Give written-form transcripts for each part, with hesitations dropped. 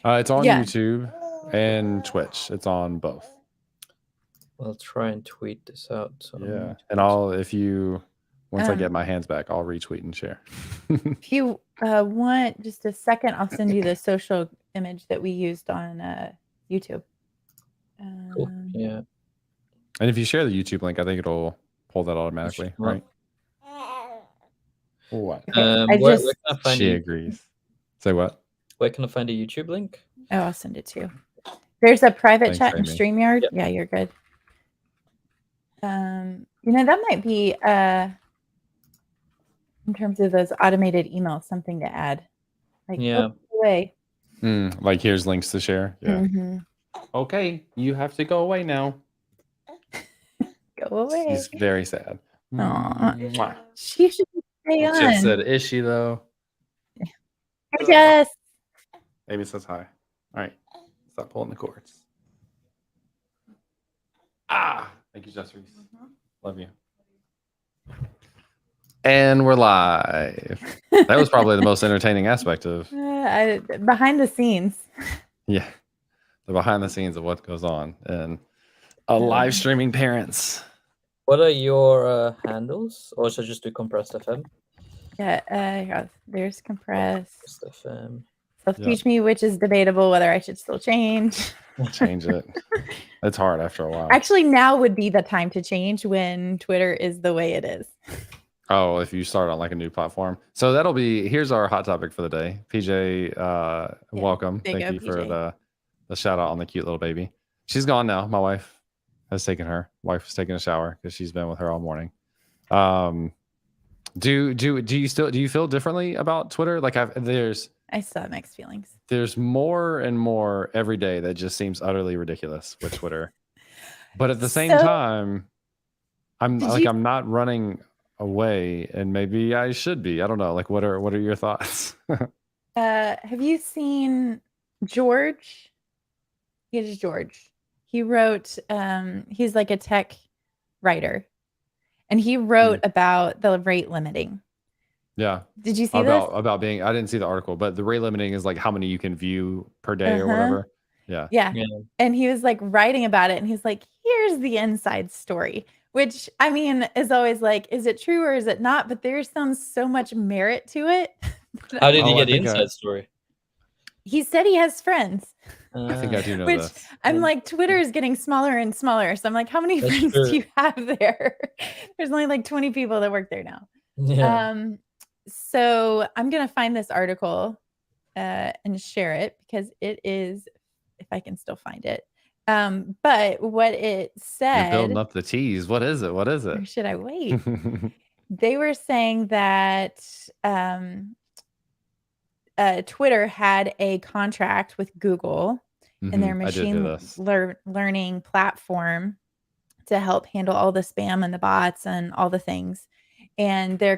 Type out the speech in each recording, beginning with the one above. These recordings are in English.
It's on Yeah. YouTube and Twitch. It's on both. I'll try and tweet this out. So Yeah, and once I get my hands back, I'll retweet and share. If you want just a second, I'll send you the social image that we used on YouTube. Cool. Yeah. And if you share the YouTube link, I think it'll pull that automatically, right? What? Where can I find She agrees. Say what? Where can I find a YouTube link? Oh, I'll send it to you. There's a private Thanks, chat in Amy. StreamYard. Yep. Yeah, you're good. That might be in terms of those automated emails, something to add. Like, yeah. Away. Like here's links to share. Yeah. Mm-hmm. Okay, you have to go away now. Go away. She's very sad. Aww. She should stay on. Just said, is she though? Hi, Jess. Amy says hi. All right. Stop pulling the cords. Thank you, Jess Reese. Love you. And we're live. That was probably the most entertaining aspect of behind the scenes. Yeah, the behind the scenes of what goes on and live streaming parents. What are your handles? Or should I just do compressed FM? Yeah, there's compressed FM. Self-teach me, which is debatable whether I should still change. Change it. It's hard after a while. Actually, now would be the time to change when Twitter is the way it is. Oh, if you start on like a new platform. So here's our hot topic for the day. PJ, welcome. Thank you PJ. For the shout out on the cute little baby. She's gone now. My wife has taken her. Wife was taking a shower because she's been with her all morning. Do you feel differently about Twitter? Like I still have mixed feelings. There's more and more every day that just seems utterly ridiculous with Twitter. But at the same time, I'm not running away, and maybe I should be. I don't know. Like, what are your thoughts? Have you seen George? It is George. He wrote. He's like a tech writer, and he wrote about the rate limiting. Yeah. Did you see this? About being, I didn't see the article, but the rate limiting is like how many you can view per day or whatever. Yeah. And he was like writing about it, and he's like, here's the inside story, which I mean is always like, is it true or is it not? But there sounds so much merit to it. How did he get the inside story? He said he has friends. I think I do know which this. I'm like, Twitter is getting smaller and smaller. So I'm like, how many friends do you have there? There's only like 20 people that work there now. Yeah. So I'm going to find this article and share it because it is, if I can still find it. But what it said. You're building up the tease. What is it? Or should I wait? They were saying that Twitter had a contract with Google and their machine learning platform to help handle all the spam and the bots and all the things. And they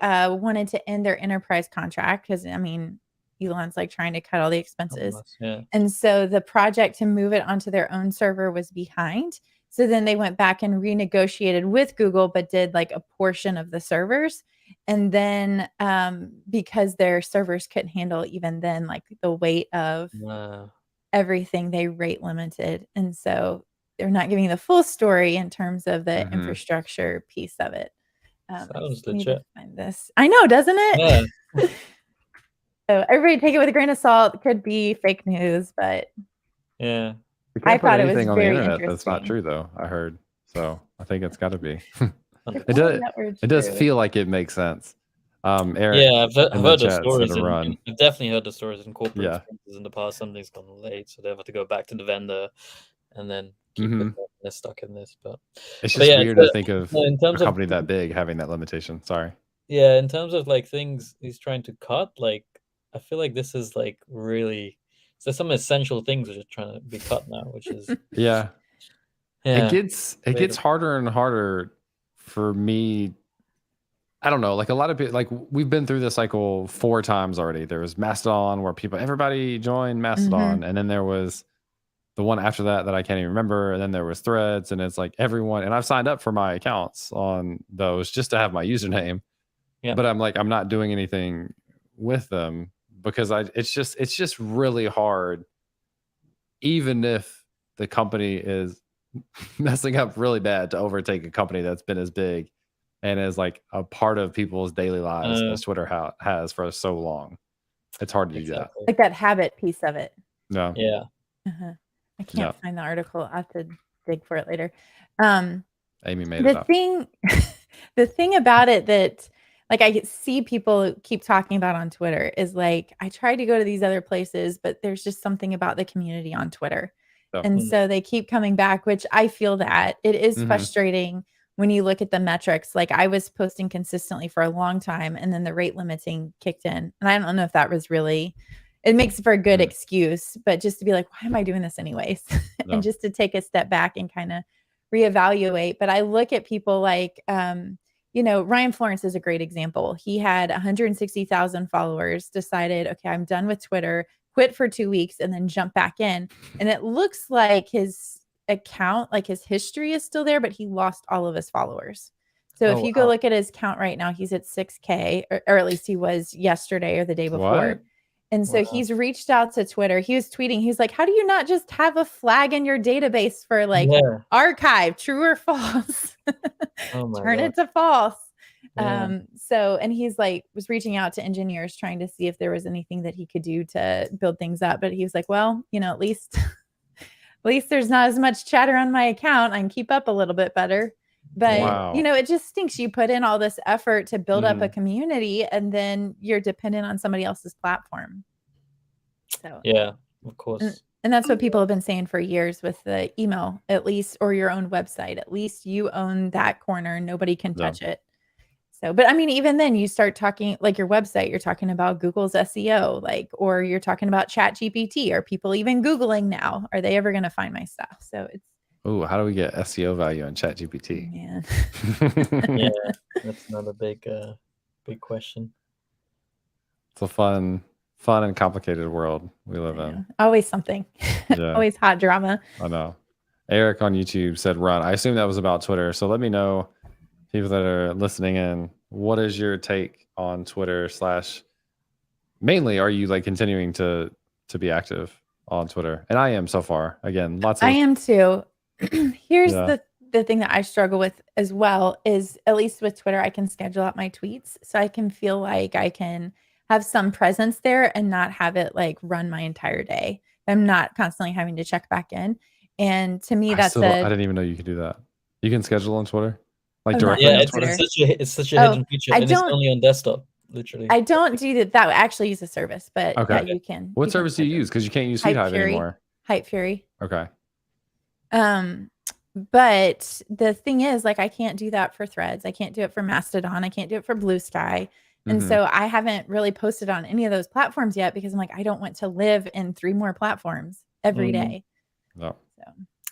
wanted to end their enterprise contract because, I mean, Elon's like trying to cut all the expenses. And so the project to move it onto their own server was behind. So then they went back and renegotiated with Google, but did like a portion of the servers. And then because their servers couldn't handle even then, like the weight of everything, they rate limited. And so they're not giving the full story in terms of the infrastructure piece of it. Sounds legit. Find this. I know, doesn't it? Yeah. So everybody take it with a grain of salt. It could be fake news, but yeah, I thought it was on very the internet interesting. That's not true, though. I heard, so I think it's got to be. It does feel like it makes sense. Eric, yeah, I've heard the stories. I've definitely heard the stories in corporate experiences in the past. Something's gone late, so they have to go back to the vendor, and then keep it. They're stuck in this, but it's just weird to think of a company that big having that limitation. Sorry. Yeah, in terms of like things he's trying to cut, like I feel like this is like really there's some essential things which are trying to be cut now, which is yeah. It gets harder and harder for me. I don't know, like a lot of people, like we've been through this cycle 4 times already. There was Mastodon where everybody joined Mastodon, and then there was the one after that I can't even remember, and then there was Threads, and it's like everyone, and I've signed up for my accounts on those just to have my username. Yeah. But I'm not doing anything with them. because it's just really hard, even if the company is messing up really bad, to overtake a company that's been as big and is like a part of people's daily lives as Twitter has for so long. It's hard to do that. Like that habit piece of it. No. Yeah. I can't find the article. I'll have to dig for it later. Amy made it up. The thing about it that like I see people keep talking about on Twitter is like, I tried to go to these other places, but there's just something about the community on Twitter. And so they keep coming back, which I feel that it is frustrating when you look at the metrics. Like I was posting consistently for a long time and then the rate limiting kicked in. And I don't know if that was really, it makes for a good excuse, but just to be like, why am I doing this anyways? And just to take a step back and kind of reevaluate. But I look at people like, Ryan Florence is a great example. He had 160,000 followers, decided, okay, I'm done with Twitter, quit for 2 weeks, and then jump back in. And it looks like his account, like his history is still there, but he lost all of his followers. So if you go look at his count right now, he's at 6K, or at least he was yesterday or the day before. What? And so he's reached out to Twitter. He was tweeting. He's like, how do you not just have a flag in your database for like archive, true or false? Turn it to false. Yeah. And he's like, was reaching out to engineers trying to see if there was anything that he could do to build things up. But he was like, well, at least there's not as much chatter on my account. I can keep up a little bit better. But, it just stinks. You put in all this effort to build up a community and then you're dependent on somebody else's platform. So, yeah, of course. And that's what people have been saying for years with the email, at least, or your own website. At least you own that corner. Nobody can touch it. So, but I mean, even then you start talking like your website, you're talking about Google's SEO, or you're talking about ChatGPT. Are people even Googling now? Are they ever going to find my stuff? So it's, how do we get SEO value in ChatGPT? Yeah, that's another big question. It's a fun and complicated world we live in. Always something. Always hot drama. I know. Eric on YouTube said run. I assume that was about Twitter. So let me know, people that are listening in, what is your take on Twitter / mainly, are you like continuing to be active on Twitter? And I am so far. Again, I am too. Here's the thing that I struggle with as well is, at least with Twitter, I can schedule out my tweets so I can feel like I can have some presence there and not have it like run my entire day. I'm not constantly having to check back in. And to me, I didn't even know you could do that. You can schedule on Twitter, like directly. Yeah, it's such a hidden feature, and it's only on desktop. Literally, I don't do that. That actually use a service, but you can. What service do you use? Because you can't use Hive anymore. Hype Fury. Okay. But the thing is, like, I can't do that for Threads. I can't do it for Mastodon. I can't do it for Blue Sky. And so I haven't really posted on any of those platforms yet because I'm like, I don't want to live in 3 more platforms every day. No. So.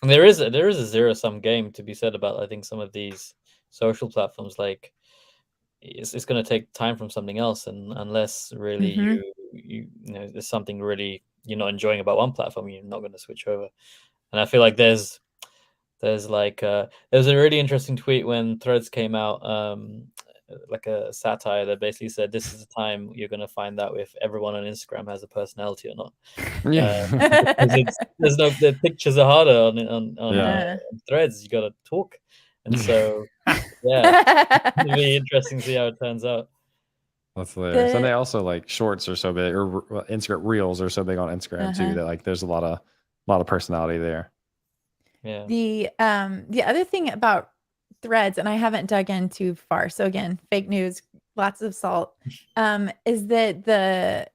And there is a zero-sum game to be said about, I think, some of these social platforms. Like, it's going to take time from something else, and unless really you know there's something really you're not enjoying about one platform, you're not going to switch over. And I feel like there's like there was a really interesting tweet when Threads came out, like a satire that basically said, this is the time you're going to find out if everyone on Instagram has a personality or not. The pictures are harder on Threads. You got to talk, and so it'll be interesting to see how it turns out. That's hilarious. And they also, like, shorts are so big, or Instagram reels are so big on Instagram too, that like there's a lot of personality there. Yeah. The other thing about Threads, and I haven't dug in too far, so again, fake news, lots of salt, is that the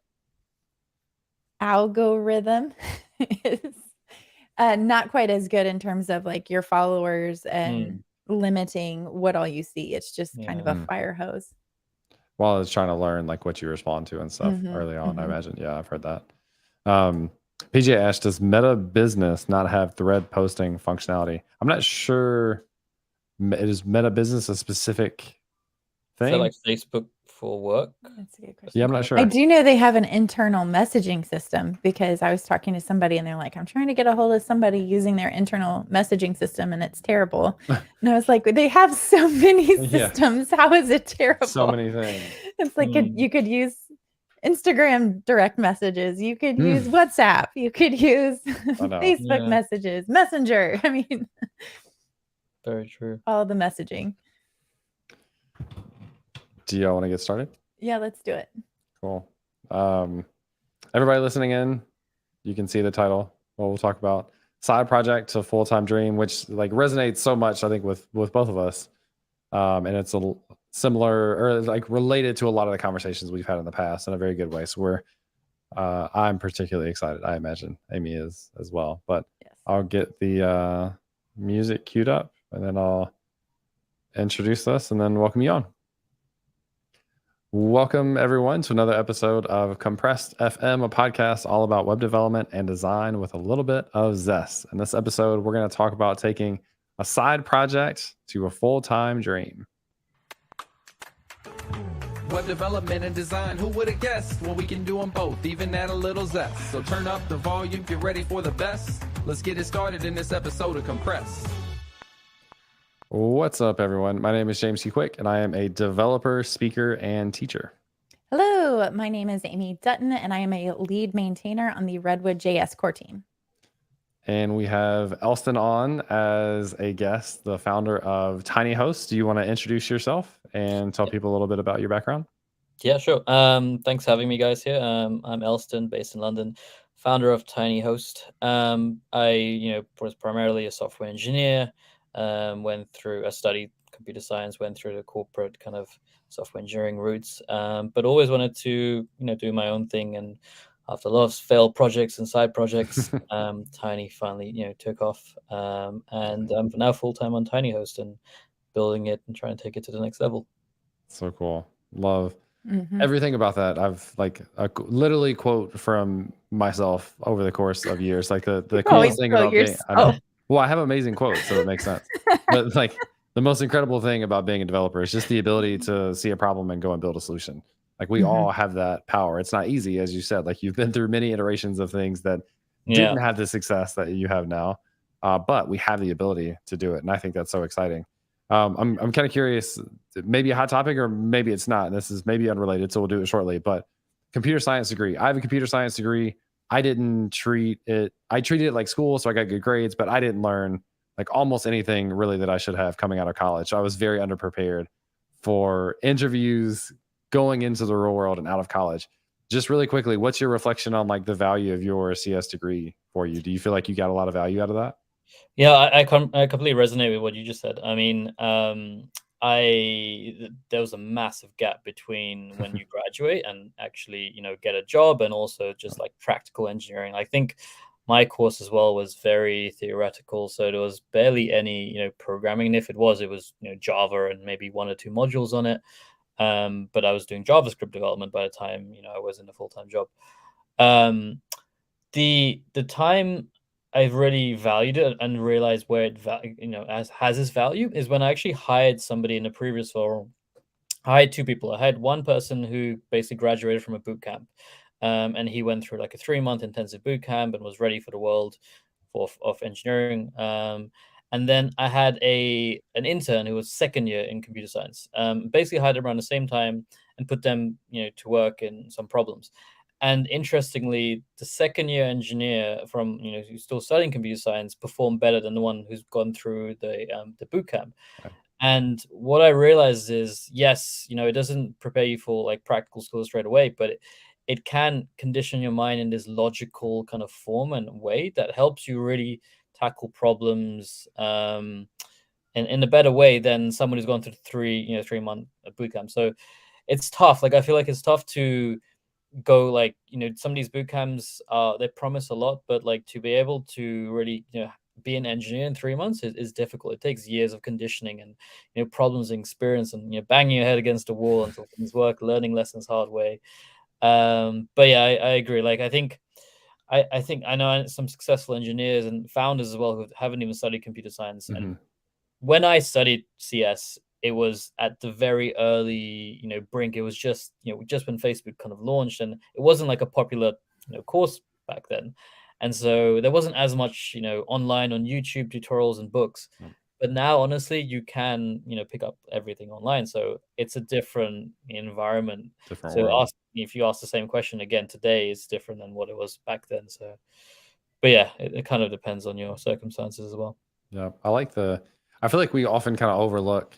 algorithm is not quite as good in terms of like your followers and limiting what all you see. It's just kind of a fire hose. Well, it's trying to learn like what you respond to and stuff early on, I imagine. Yeah, I've heard that. PJ Ash, does Meta Business not have thread posting functionality? I'm not sure. Is Meta Business a specific thing? Is that like Facebook for work? That's a good question. Yeah, I'm not sure. I do know they have an internal messaging system, because I was talking to somebody and they're like, I'm trying to get a hold of somebody using their internal messaging system and it's terrible. And I was like, they have so many systems. How is it terrible? So many things. It's like you could use Instagram direct messages. You could use WhatsApp. You could use Facebook messages, Messenger. I mean, very true. All the messaging. Do y'all want to get started? Yeah, let's do it. Cool. Everybody listening in, you can see the title. What we'll talk about: side project to full-time dream, which like resonates so much, I think, with both of us. And it's a similar or like related to a lot of the conversations we've had in the past in a very good way. So I'm particularly excited. I imagine Amy is as well. But yes. I'll get the music queued up and then I'll introduce us and then welcome you on. Welcome everyone to another episode of Compressed FM, a podcast all about web development and design with a little bit of zest. In this episode, we're going to talk about taking a side project to a full-time dream. Web development and design, who would have guessed? Well, we can do them both, even add a little zest. So turn up the volume, get ready for the best. Let's get it started in this episode of Compressed. What's up, everyone? My name is James C. Quick, and I am a developer, speaker, and teacher. Hello, my name is Amy Dutton, and I am a lead maintainer on the Redwood JS core team. And we have Elston on as a guest, the founder of Tiny Host. Do you want to introduce yourself and tell people a little bit about your background? Yeah, sure. Thanks for having me, guys, here. I'm Elston, based in London, founder of Tiny Host. I was primarily a software engineer, I studied computer science, went through the corporate kind of software engineering routes, but always wanted to, do my own thing. And after a lot of failed projects and side projects, Tiny finally, took off. And I'm now full-time on Tiny Host and building it and trying to take it to the next level. So cool. Love everything about that. I've like literally quote from myself over the course of years. Like the coolest thing about being, I know. Well, I have amazing quotes, so it makes sense. But like the most incredible thing about being a developer is just the ability to see a problem and go and build a solution. Like we all have that power. It's not easy, as you said. Like you've been through many iterations of things that didn't have the success that you have now, but we have the ability to do it, and I think that's so exciting. I'm kind of curious, maybe a hot topic or maybe it's not. This is maybe unrelated, so we'll do it shortly. But computer science degree. I have a computer science degree. I treated it like school, so I got good grades, but I didn't learn like almost anything really that I should have coming out of college. I was very underprepared for interviews going into the real world and out of college. Just really quickly, what's your reflection on like the value of your CS degree for you? Do you feel like you got a lot of value out of that? Yeah, I completely resonate with what you just said. I mean, there was a massive gap between when you graduate and actually, get a job, and also just like practical engineering. I think my course as well was very theoretical, so there was barely any, programming. And if it was, Java and maybe one or two modules on it. But I was doing JavaScript development by the time, I was in a full-time job. The time I've really valued it and realized where it has its value is when I actually hired somebody in a previous role. I had two people. I had one person who basically graduated from a boot camp, and he went through like a 3-month intensive boot camp and was ready for the world of engineering. And then I had an intern who was second year in computer science. Basically hired them around the same time and put them, to work in some problems. And interestingly, the second year engineer from, who's still studying computer science performed better than the one who's gone through the boot camp. Right. And what I realized is, yes, it doesn't prepare you for like practical skills straight away, but it can condition your mind in this logical kind of form and way that helps you really tackle problems in a better way than someone who's gone through 3-month boot camp. So it's tough. Like I feel like it's tough to go like, some of these boot camps they promise a lot, but like to be able to really, be an engineer in 3 months is difficult. It takes years of conditioning and, problems and experience and, banging your head against a wall until things work, learning lessons hard way. But yeah, I agree. Like, I think I know some successful engineers and founders as well who haven't even studied computer science. And when I studied CS, it was at the very early, brink. It was just, just when Facebook kind of launched, and it wasn't like a popular, course back then. And so there wasn't as much, online on YouTube tutorials and books. But now, honestly, you can, pick up everything online. So it's a different environment. Different So world. if you ask the same question again today, it's different than what it was back then. So, but yeah, it kind of depends on your circumstances as well. Yeah. I feel like we often kind of overlook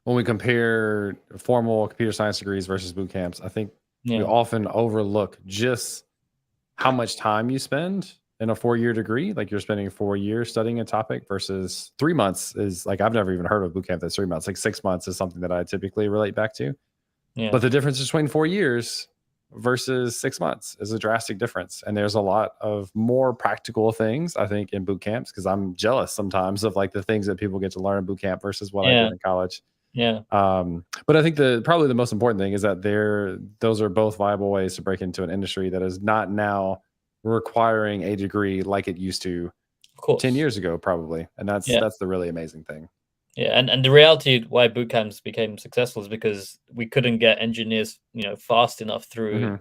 when we compare formal computer science degrees versus boot camps. I think we often overlook just how much time you spend in a 4-year degree. Like you're spending 4 years studying a topic versus 3 months is like, I've never even heard of a boot camp that's 3 months. Like 6 months is something that I typically relate back to. Yeah. But the difference between 4 years versus 6 months is a drastic difference. And there's a lot of more practical things, I think, in boot camps, because I'm jealous sometimes of like the things that people get to learn in boot camp versus what I did in college. Yeah. But I think probably the most important thing is that those are both viable ways to break into an industry that is not now requiring a degree like it used to 10 years ago, probably. And that's the really amazing thing. Yeah, and the reality why boot camps became successful is because we couldn't get engineers, fast enough through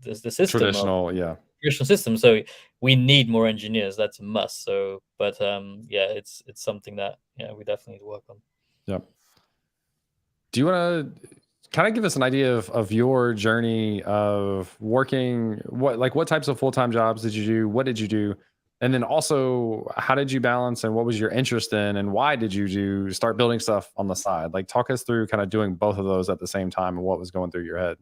the system. Traditional system. So we need more engineers. That's a must. So, but it's something that we definitely need to work on. Yep. Do you want to kind of give us an idea of your journey of working? What types of full-time jobs did you do? What did you do? And then also, how did you balance and what was your interest in and why did you start building stuff on the side? Like talk us through kind of doing both of those at the same time and what was going through your head.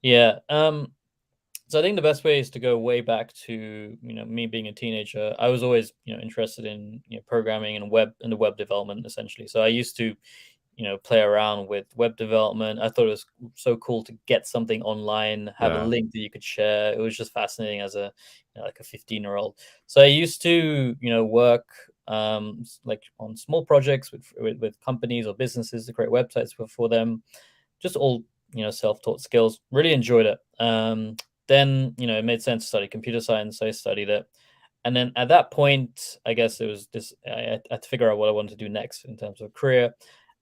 Yeah. So I think the best way is to go way back to, me being a teenager. I was always, interested in programming and the web development essentially. So I used to, play around with web development. I thought it was so cool to get something online, have a link that you could share. It was just fascinating as a like a 15-year-old. So I used to work like on small projects with companies or businesses to create websites for them. Just all self-taught skills. Really enjoyed it. Then it made sense to study computer science. So I studied it. And then at that point, I guess it was this. I had to figure out what I wanted to do next in terms of career.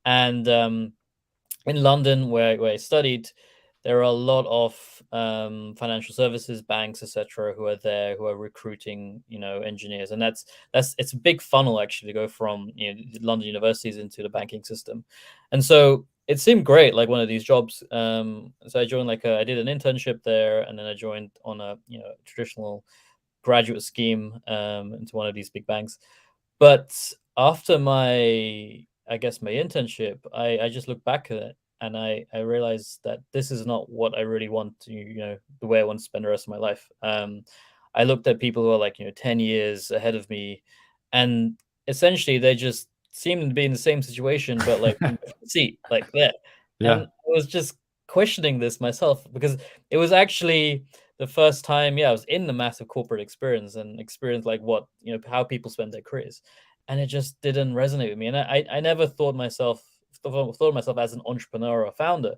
And in London, where I studied, there are a lot of financial services, banks, etc., who are recruiting, engineers, and it's a big funnel actually to go from London universities into the banking system, and so it seemed great, like one of these jobs. So I joined I did an internship there, and then I joined on a traditional graduate scheme into one of these big banks, but after my internship, I just look back at it and I realized that this is not what I really want to, the way I want to spend the rest of my life. I looked at people who are 10 years ahead of me, and essentially they just seemed to be in the same situation, but in different seat, like that. Yeah. And I was just questioning this myself because it was actually the first time, I was in the massive corporate experience and experienced what, how people spend their careers. And it just didn't resonate with me. And I never thought myself as an entrepreneur or founder,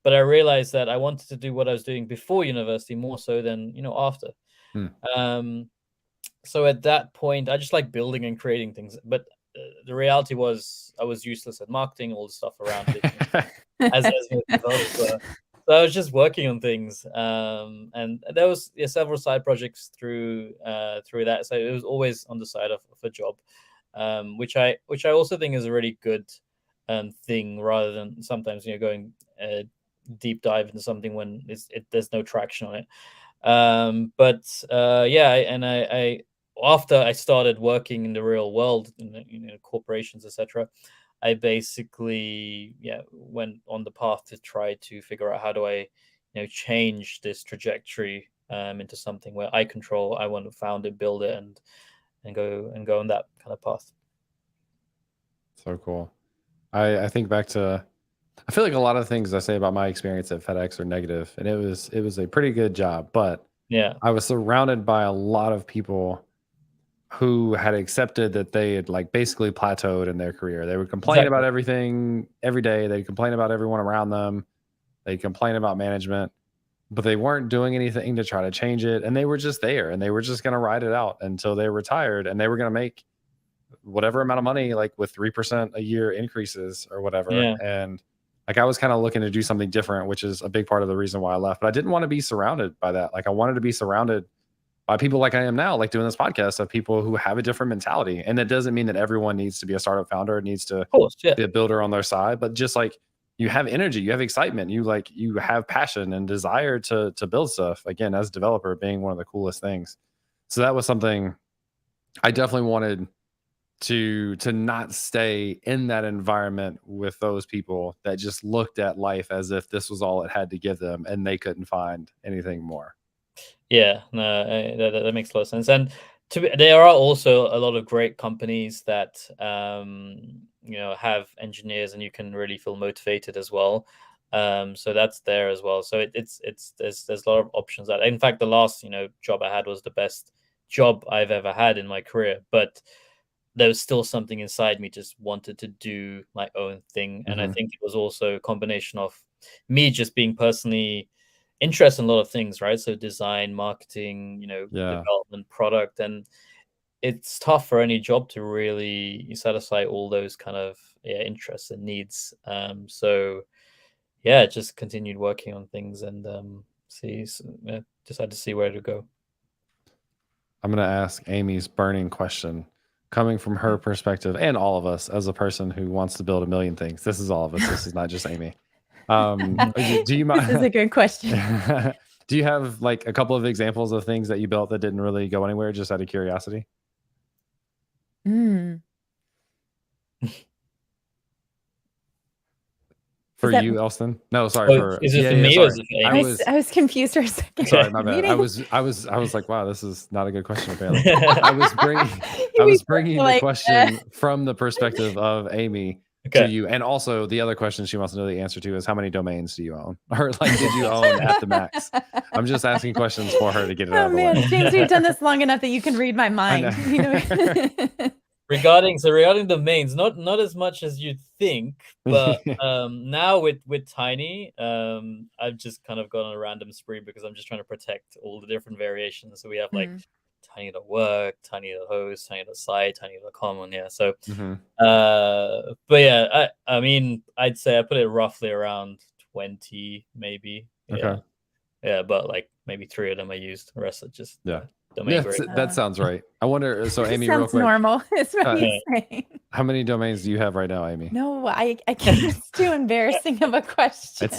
but I realized that I wanted to do what I was doing before university more so than after. So at that point, I just like building and creating things. But the reality was I was useless at marketing, all the stuff around it, as a developer. So I was just working on things, and there was several side projects through that. So it was always on the side of a job. Which I also think is a really good thing, rather than sometimes going deep dive into something when there's no traction on it. I after I started working in the real world, in corporations, etc., I basically went on the path to try to figure out how do I change this trajectory into something where I control. I want to found it, build it, and go on that kind of path. So cool. I think back to, I feel like a lot of things I say about my experience at FedEx are negative, and it was a pretty good job, but I was surrounded by a lot of people who had accepted that they had basically plateaued in their career. They would complain about everything every day. They'd complain about everyone around them. They'd complain about management, but they weren't doing anything to try to change it. And they were just there, and they were just going to ride it out until they retired, and they were going to make whatever amount of money, with 3% a year increases or whatever. And I was kind of looking to do something different, which is a big part of the reason why I left. But I didn't want to be surrounded by that. I wanted to be surrounded by people like I am now, like doing this podcast, of people who have a different mentality. And that doesn't mean that everyone needs to be a startup founder, needs to be a builder on their side, but just like you have energy, you have excitement, you have passion and desire to build stuff. Again, as a developer, being one of the coolest things. So that was something I definitely wanted to not stay in that environment with those people that just looked at life as if this was all it had to give them and they couldn't find anything more. Yeah, no, that makes a lot of sense. And there are also a lot of great companies that have engineers, and you can really feel motivated as well. So that's there as well. So there's a lot of options. That, in fact, the last job I had was the best job I've ever had in my career, but there was still something inside me just wanted to do my own thing. And I think it was also a combination of me just being personally interested in a lot of things, right? So design, marketing, development, product. And it's tough for any job to really satisfy all those kind of interests and needs. So yeah, just continued working on things and decided to see where to go. I'm going to ask Amy's burning question, coming from her perspective and all of us as a person who wants to build a million things. This is all of us. This is not just Amy. Do you mind? This is a good question. Do you have like a couple of examples of things that you built that didn't really go anywhere, just out of curiosity? For you, Elston? No, sorry. Is it for me? Or is it for Amy? I was confused for a second. Sorry, my bad. I was like, wow, this is not a good question. Apparently, I was bringing the question from the perspective of Amy to you, and also the other question she wants to know the answer to is how many domains do you own, or like did you own at the max? I'm just asking questions for her to get it out of the way. James, we've done this long enough that you can read my mind. Regarding domains, not as much as you'd think, but now with Tiny, I've just kind of gone on a random spree because I'm just trying to protect all the different variations. So we have like tiny.work, tiny.host, tiny.site, tiny.com, and yeah. So, but yeah, I mean, I'd say I put it roughly around 20, maybe. Okay. Yeah, but like maybe 3 of them I used. The rest are just that sounds right. I wonder. So Amy, sounds real quick, normal. It's what he's saying. How many domains do you have right now, Amy? No, I can't. It's too embarrassing of a question.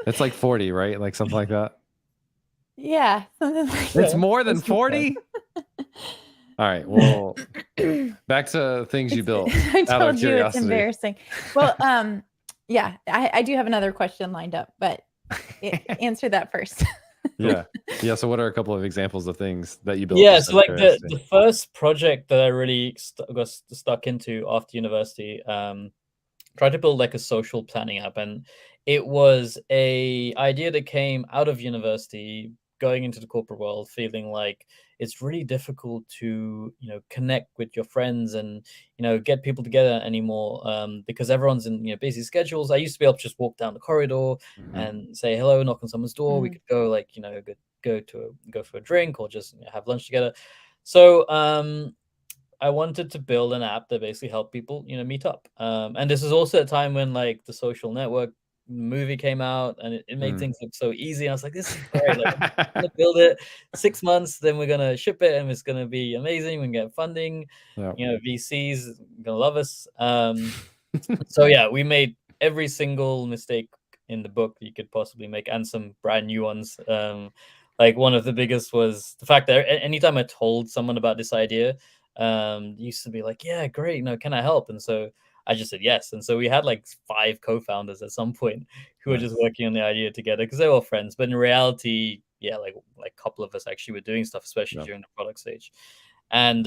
It's like 40, right? Like something like that. Yeah, something like that. It's more than 40. All right. Well, back to things you built. I told you it's embarrassing. Well, yeah, I do have another question lined up, but answer that first. Yeah. So what are a couple of examples of things that you built? Yeah. So like the first project that I really got stuck into after university, tried to build like a social planning app, and it was a idea that came out of university, going into the corporate world, feeling like it's really difficult to connect with your friends and get people together anymore, because everyone's in busy schedules. I used to be able to just walk down the corridor and say hello, knock on someone's door. We could go like go for a drink or just have lunch together. So I wanted to build an app that basically helped people meet up, and this is also a time when like The Social Network movie came out, and it made things look so easy. And I was like, this is great. Like, I'm gonna build it 6 months, then we're gonna ship it, and it's gonna be amazing. We can get funding. VCs gonna love us. So yeah, we made every single mistake in the book you could possibly make, and some brand new ones. Like one of the biggest was the fact that anytime I told someone about this idea, used to be like, yeah, great, can I help? And so I just said yes. And so we had like 5 co-founders at some point who were just working on the idea together because they were friends. But in reality, like a couple of us actually were doing stuff, especially during the product stage. And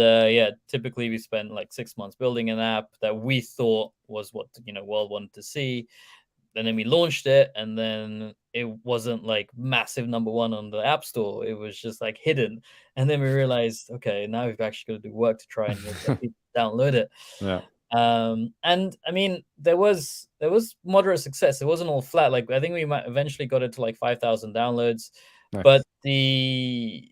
typically we spent like 6 months building an app that we thought was what world wanted to see. And then we launched it, and then it wasn't like massive number 1 on the App Store. It was just like hidden. And then we realized, okay, now we've actually got to do work to try and get people to download it. Yeah. And I mean, there was moderate success. It wasn't all flat. Like I think we might eventually got it to like 5,000 downloads, but it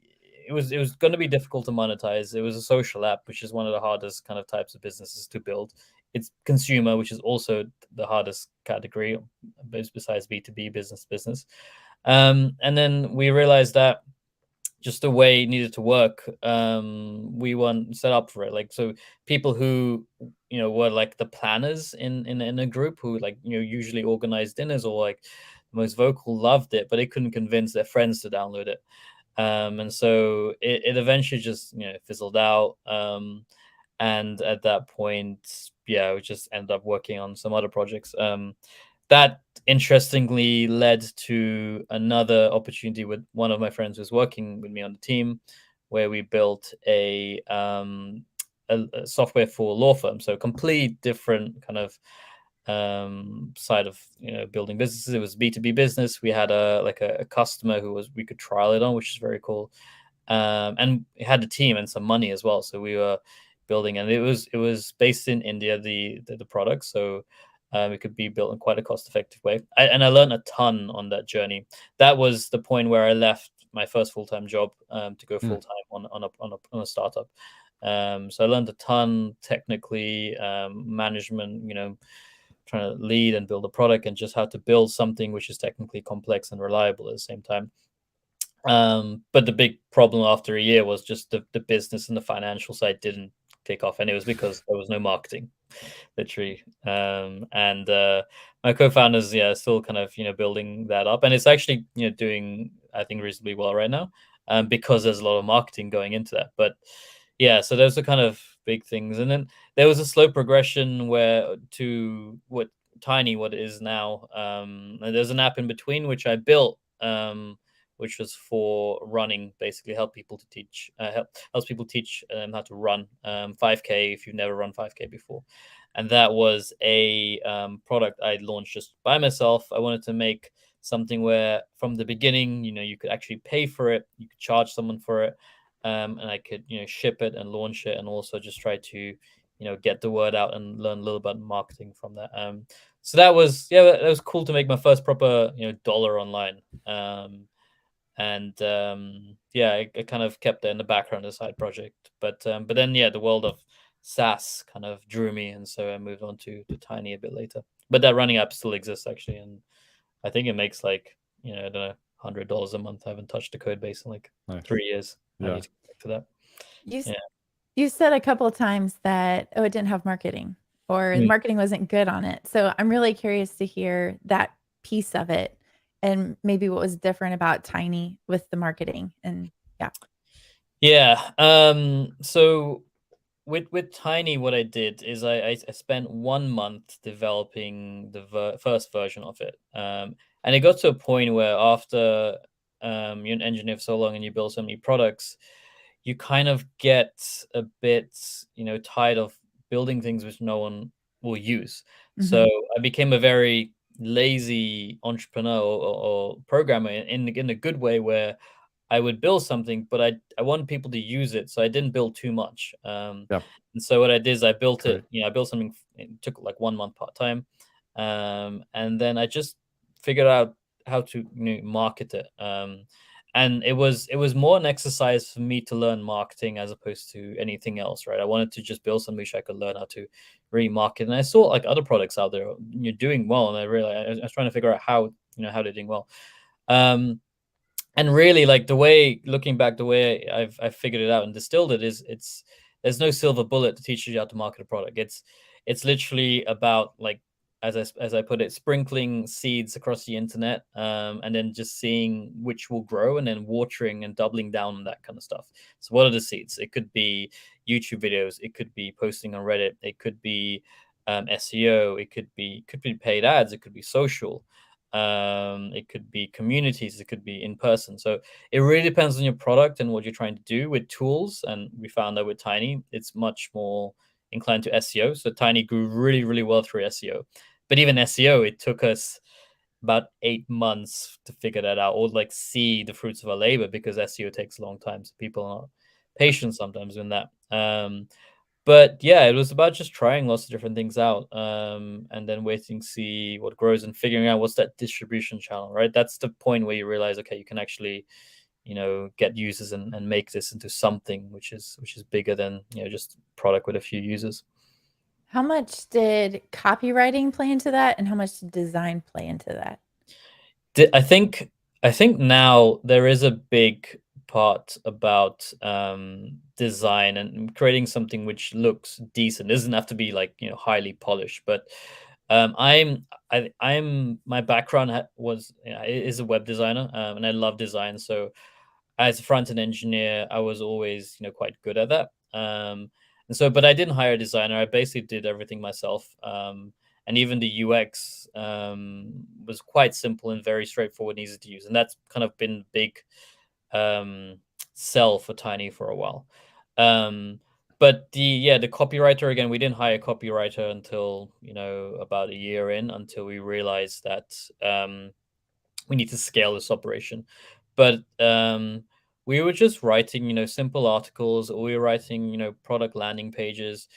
was going to be difficult to monetize. It was a social app, which is one of the hardest kind of types of businesses to build. It's consumer, which is also the hardest category, besides B2B business. And then we realized that just the way it needed to work, we weren't set up for it. Like, so people who, you know, were like the planners in a group, who, like, you know, usually organized dinners or like the most vocal, loved it, but they couldn't convince their friends to download it. And so it eventually just, you know, fizzled out. And at that point, yeah, we just ended up working on some other projects. That interestingly led to another opportunity with one of my friends who's working with me on the team, where we built a software for law firms. So complete different kind of side of, you know, building businesses. It was B2B business. We had a customer who we could trial it on, which is very cool. And it had a team and some money as well. So we were building, and it was based in India, the product. So it could be built in quite a cost-effective way. And I learned a ton on that journey. That was the point where I left my first full-time job to go full-time on a startup. So I learned a ton technically, management, you know, trying to lead and build a product, and just how to build something which is technically complex and reliable at the same time. But the big problem after a year was just the business and the financial side didn't take off, and it was because there was no marketing, literally. And my co-founders, yeah, still kind of, you know, building that up, and it's actually, you know, doing, I think, reasonably well right now, because there's a lot of marketing going into that. But yeah, so those are kind of big things, and then there was a slow progression where to what it is now. And there's an app in between which I built, which was for running, basically helps people teach how to run 5K if you've never run 5K before. And that was a product I launched just by myself. I wanted to make something where from the beginning, you know, you could actually pay for it, you could charge someone for it, and I could, you know, ship it and launch it, and also just try to, you know, get the word out and learn a little bit marketing from that. So that was cool to make my first proper, you know, dollar online. And yeah, I kind of kept it in the background as a side project. But then, yeah, the world of SaaS kind of drew me, and so I moved on to Tiny a bit later. But that running app still exists actually, and I think it makes like, you know, I don't know, $100 a month. I haven't touched the code base in like 3 years. Yeah. I need to get back to that. You said a couple of times that it didn't have marketing, or the marketing wasn't good on it. So I'm really curious to hear that piece of it, and maybe what was different about Tiny with the marketing. And so with Tiny, what I did is I spent 1 month developing the first version of it, and it got to a point where after you're an engineer for so long and you build so many products, you kind of get a bit, you know, tired of building things which no one will use. So I became a very lazy entrepreneur or programmer in a good way, where I would build something, but I want people to use it, so I didn't build too much. And so what I did is I built it. You know, I built something. It took like 1 month part time, and then I just figured out how to, you know, market it. And it was more an exercise for me to learn marketing as opposed to anything else, right? I wanted to just build something which I could learn how to remarket. And I saw like other products out there, you're doing well, and I was trying to figure out how, you know, how they're doing well. And really, like, the way, looking back, the way I've figured it out and distilled it is, there's no silver bullet to teach you how to market a product. It's literally about, like, as I put it, sprinkling seeds across the internet, and then just seeing which will grow, and then watering and doubling down on that kind of stuff. So what are the seeds? It could be YouTube videos, it could be posting on Reddit, it could be SEO, it could be paid ads, it could be social. It could be communities, it could be in person. So it really depends on your product and what you're trying to do with tools. And we found that with Tiny, it's much more inclined to SEO. So Tiny grew really, really well through SEO. But even SEO, it took us about 8 months to figure that out, or like see the fruits of our labor, because SEO takes a long time. So people are not patient sometimes in that. But yeah, it was about just trying lots of different things out, and then waiting to see what grows and figuring out what's that distribution channel, right? That's the point where you realize, okay, you can actually, you know, get users and make this into something which is bigger than, you know, just product with a few users. How much did copywriting play into that, and how much did design play into that? I think now there is a big part about design and creating something which looks decent. It doesn't have to be like, you know, highly polished, but I'm my background was, you know, is a web designer, and I love design. So as a front end engineer, I was always, you know, quite good at that. And so, but I didn't hire a designer. I basically did everything myself. And even the UX was quite simple and very straightforward and easy to use. And that's kind of been big sell for Tiny for a while. But the copywriter, again, we didn't hire a copywriter until, you know, about a year in, until we realized that we need to scale this operation. But we were just writing, you know, simple articles, or we were writing, you know, product landing pages.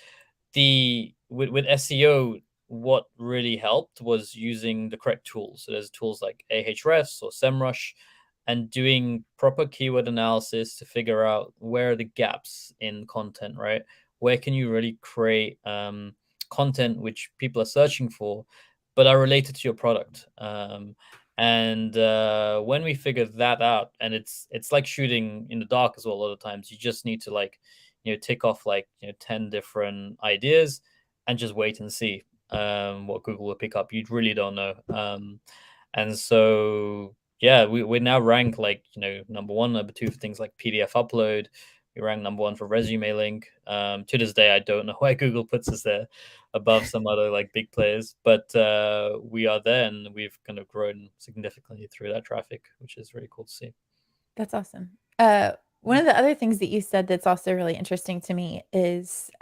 With SEO, what really helped was using the correct tools. So there's tools like Ahrefs or SEMrush, and doing proper keyword analysis to figure out where are the gaps in content, right? Where can you really create content which people are searching for, but are related to your product? And when we figured that out, and it's like shooting in the dark as well. A lot of times, you just need to, like, you know, tick off like, you know, 10 different ideas and just wait and see what Google will pick up. You really don't know. And so yeah, we now rank like, you know, number one, number two for things like PDF upload. We rank number one for resume link. To this day, I don't know why Google puts us there above some other like big players, but we are there, and we've kind of grown significantly through that traffic, which is really cool to see. That's awesome. One of the other things that you said that's also really interesting to me is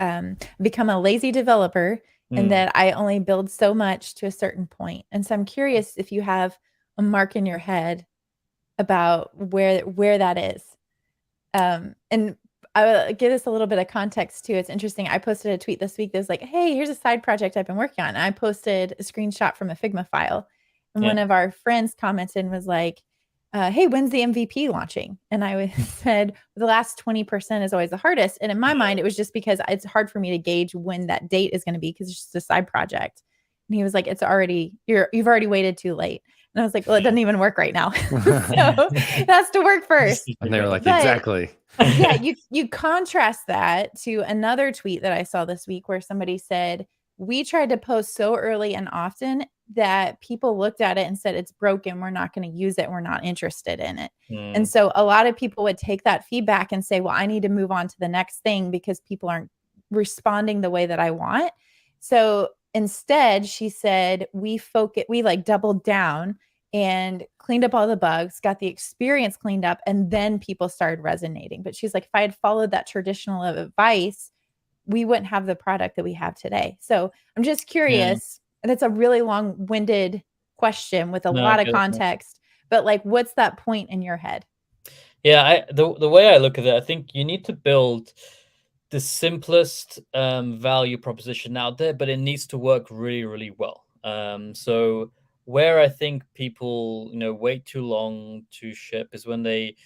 become a lazy developer, and that I only build so much to a certain point. And so I'm curious if you have a mark in your head about where that is. And I will give us a little bit of context too. It's interesting. I posted a tweet this week that was like, hey, here's a side project I've been working on. And I posted a screenshot from a Figma file. And one of our friends commented and was like, hey, when's the MVP launching? And I said, the last 20% is always the hardest. And in my mind, it was just because it's hard for me to gauge when that date is going to be, because it's just a side project. And he was like, you've already waited too late. And I was like, well, it doesn't even work right now. So it has to work first. And they were like, exactly. Yeah, you contrast that to another tweet that I saw this week where somebody said, we tried to post so early and often that people looked at it and said, it's broken, we're not going to use it, we're not interested in it. And so a lot of people would take that feedback and say, well, I need to move on to the next thing because people aren't responding the way that I want. So instead, she said, we like doubled down and cleaned up all the bugs, got the experience cleaned up, and then people started resonating. But she's like, if I had followed that traditional advice, we wouldn't have the product that we have today. So I'm just curious, and it's a really long-winded question with a lot of context, but like, what's that point in your head? Yeah, the way I look at it, I think you need to build the simplest value proposition out there, but it needs to work really, really well. So where I think people, you know, wait too long to ship is when they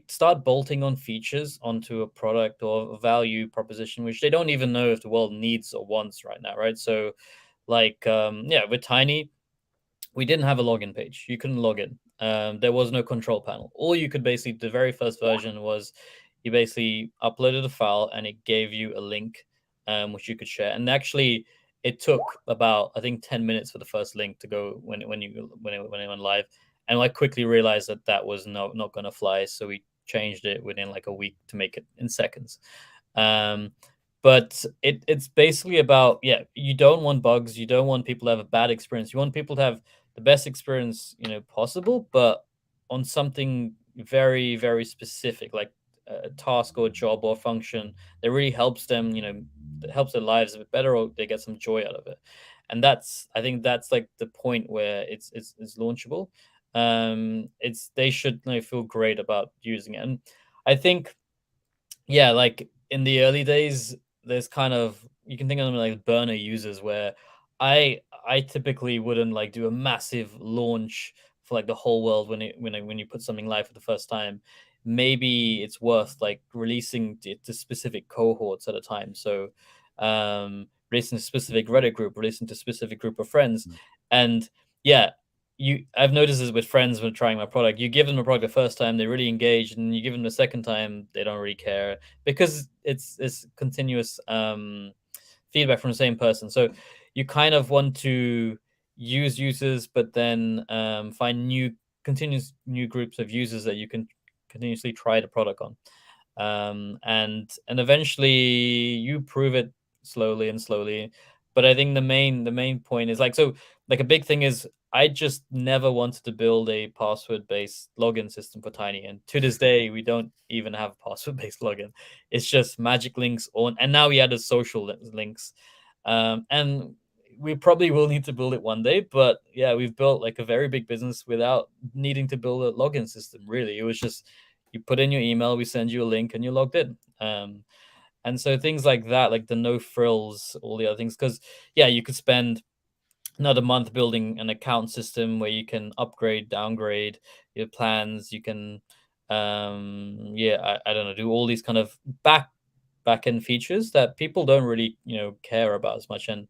start bolting on features onto a product or a value proposition, which they don't even know if the world needs or wants right now, right? So like, with Tiny, we didn't have a login page. You couldn't log in. There was no control panel. All you could basically, the very first version was you basically uploaded a file and it gave you a link, which you could share. And actually, it took about, I think, 10 minutes for the first link to go when it went live. And I quickly realized that was not going to fly. So we changed it within like a week to make it in seconds. But it's basically about, you don't want bugs. You don't want people to have a bad experience. You want people to have the best experience, you know, possible, but on something very, very specific, like a task or a job or function that really helps them, you know, helps their lives a bit better, or they get some joy out of it. And I think that's like the point where it's launchable. They should, you know, feel great about using it. And I think, like in the early days, there's kind of, you can think of them like burner users, where I typically wouldn't like do a massive launch for like the whole world when you put something live for the first time. Maybe it's worth like releasing it to specific cohorts at a time. So releasing a specific Reddit group, releasing to a specific group of friends. And I've noticed this with friends when trying my product. You give them a product the first time, they really engage, and you give them the second time, they don't really care, because it's continuous feedback from the same person. So you kind of want to use users, but then find continuous new groups of users that you can continuously try the product on, and eventually you prove it slowly and slowly. But I think the main point is like, so like a big thing is, I just never wanted to build a password-based login system for Tiny, and to this day we don't even have a password-based login. It's just magic links on, and now we added social links, and we probably will need to build it one day. But yeah, we've built like a very big business without needing to build a login system. Really, it was just, you put in your email, we send you a link, and you're logged in. And so things like that, like the no frills, all the other things, because yeah, you could spend another month building an account system where you can upgrade, downgrade your plans. You can, I don't know, do all these kind of back end features that people don't really care about as much. And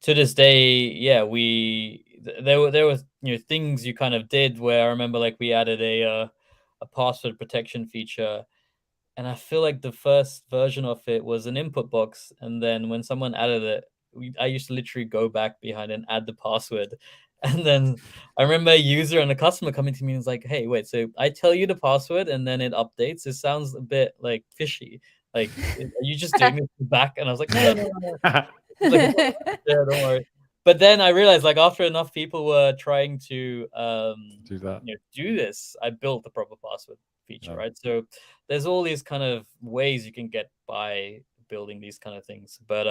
to this day, yeah, there were things you kind of did where I remember, like, we added a password protection feature, and I feel like the first version of it was an input box, and then when someone added it, I used to literally go back behind and add the password. And then I remember a user and a customer coming to me and was like, "Hey, wait, so I tell you the password and then it updates? It sounds a bit like fishy. Like, are you just doing this back?" And I was like, "No, no, no, no." Like, yeah, don't worry. But then I realized, like, after enough people were trying to do this, I built the proper password feature, right? So there's all these kind of ways you can get by building these kind of things. But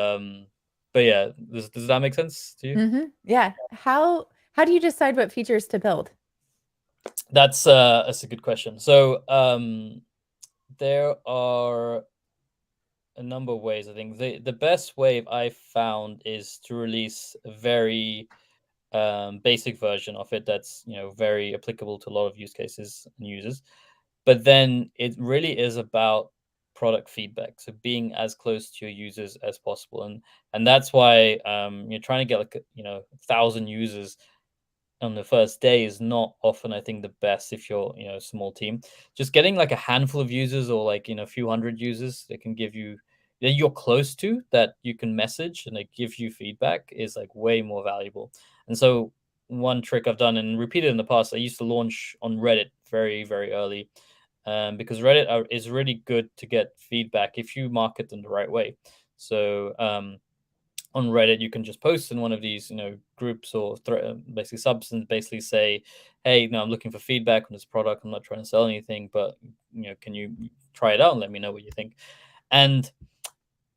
yeah, does that make sense to you? Yeah. How do you decide what features to build? That's a good question. So there are a number of ways. I think the best way I found is to release a very basic version of it that's very applicable to a lot of use cases and users. But then it really is about product feedback, so being as close to your users as possible. And that's why you're trying to get like 1,000 users on the first day is not often, I think, the best if you're a small team. Just getting like a handful of users, or like a few hundred users that can give you, that you're close to, that you can message and they give you feedback, is like way more valuable. And so one trick I've done and repeated in the past, I used to launch on Reddit very, very early, because Reddit is really good to get feedback if you market them the right way. So on Reddit, you can just post in one of these, groups or basically subs, and basically say, "Hey, I'm looking for feedback on this product. I'm not trying to sell anything, but can you try it out and let me know what you think?" And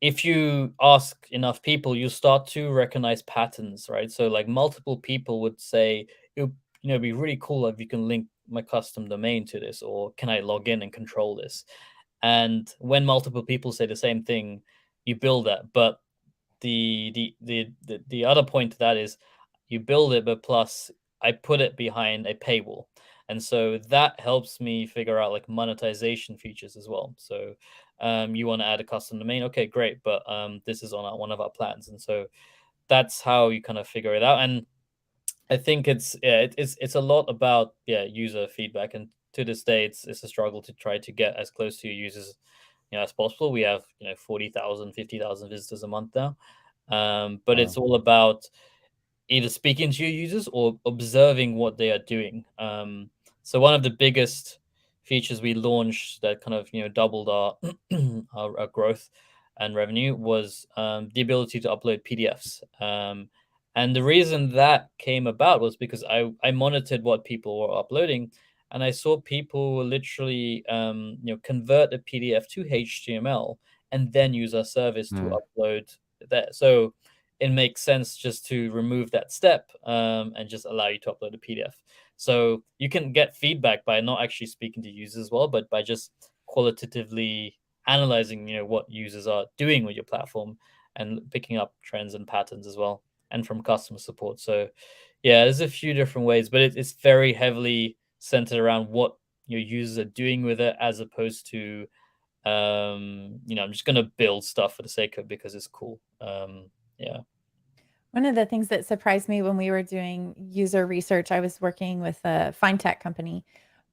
if you ask enough people, you start to recognize patterns, right? So like multiple people would say, "It would be really cool if you can link my custom domain to this, or can I log in and control this?" And when multiple people say the same thing, you build that. But the other point to that is, you build it, but plus I put it behind a paywall. And so that helps me figure out like monetization features as well. So you want to add a custom domain, okay, great, but this is on one of our plans. And so that's how you kind of figure it out. And I think it's a lot about user feedback. And to this day, it's a struggle to try to get as close to your users as possible. We have 40,000, 50,000 visitors a month now, but it's all about either speaking to your users or observing what they are doing. So one of the biggest features we launched that kind of doubled our our growth and revenue was the ability to upload PDFs. And the reason that came about was because I monitored what people were uploading, and I saw people literally convert a PDF to HTML and then use our service to upload that. So it makes sense just to remove that step, and just allow you to upload a PDF. So you can get feedback by not actually speaking to users as well, but by just qualitatively analyzing what users are doing with your platform, and picking up trends and patterns as well, and from customer support. So yeah, there's a few different ways, but it's very heavily centered around what your users are doing with it, as opposed to I'm just going to build stuff for the sake of, because it's cool. Yeah. One of the things that surprised me when we were doing user research, I was working with a fine tech company,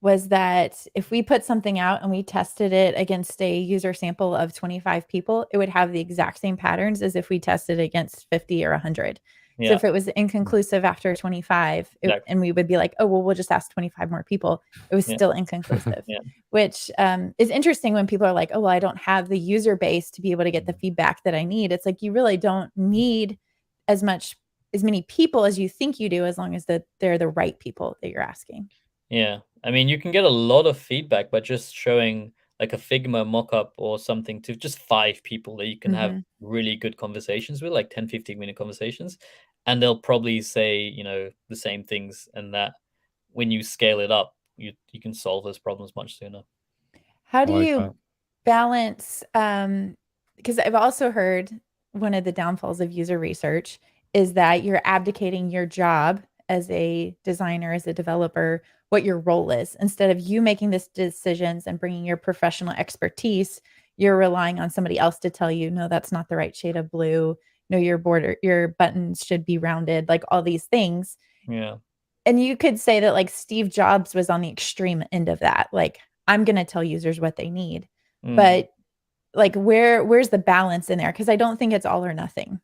was that if we put something out and we tested it against a user sample of 25 people, it would have the exact same patterns as if we tested it against 50 or 100. So if it was inconclusive after 25, and we would be like, oh, well, we'll just ask 25 more people, it was still inconclusive, which is interesting when people are like, oh, well, I don't have the user base to be able to get the feedback that I need. It's like, you really don't need as many people as you think you do, as long as they're the right people that you're asking. Yeah. I mean, you can get a lot of feedback by just showing like a Figma mockup or something to just 5 people that you can have really good conversations with, like 10, 15-minute conversations. And they'll probably say, the same things. And that when you scale it up, you can solve those problems much sooner. How do you balance, because I've also heard one of the downfalls of user research is that you're abdicating your job as a designer, as a developer, what your role is. Instead of you making these decisions and bringing your professional expertise, you're relying on somebody else to tell you, no, that's not the right shade of blue. No, your buttons should be rounded, like all these things. Yeah. And you could say that like Steve Jobs was on the extreme end of that. Like, I'm going to tell users what they need. But like, where's the balance in there? Because I don't think it's all or nothing.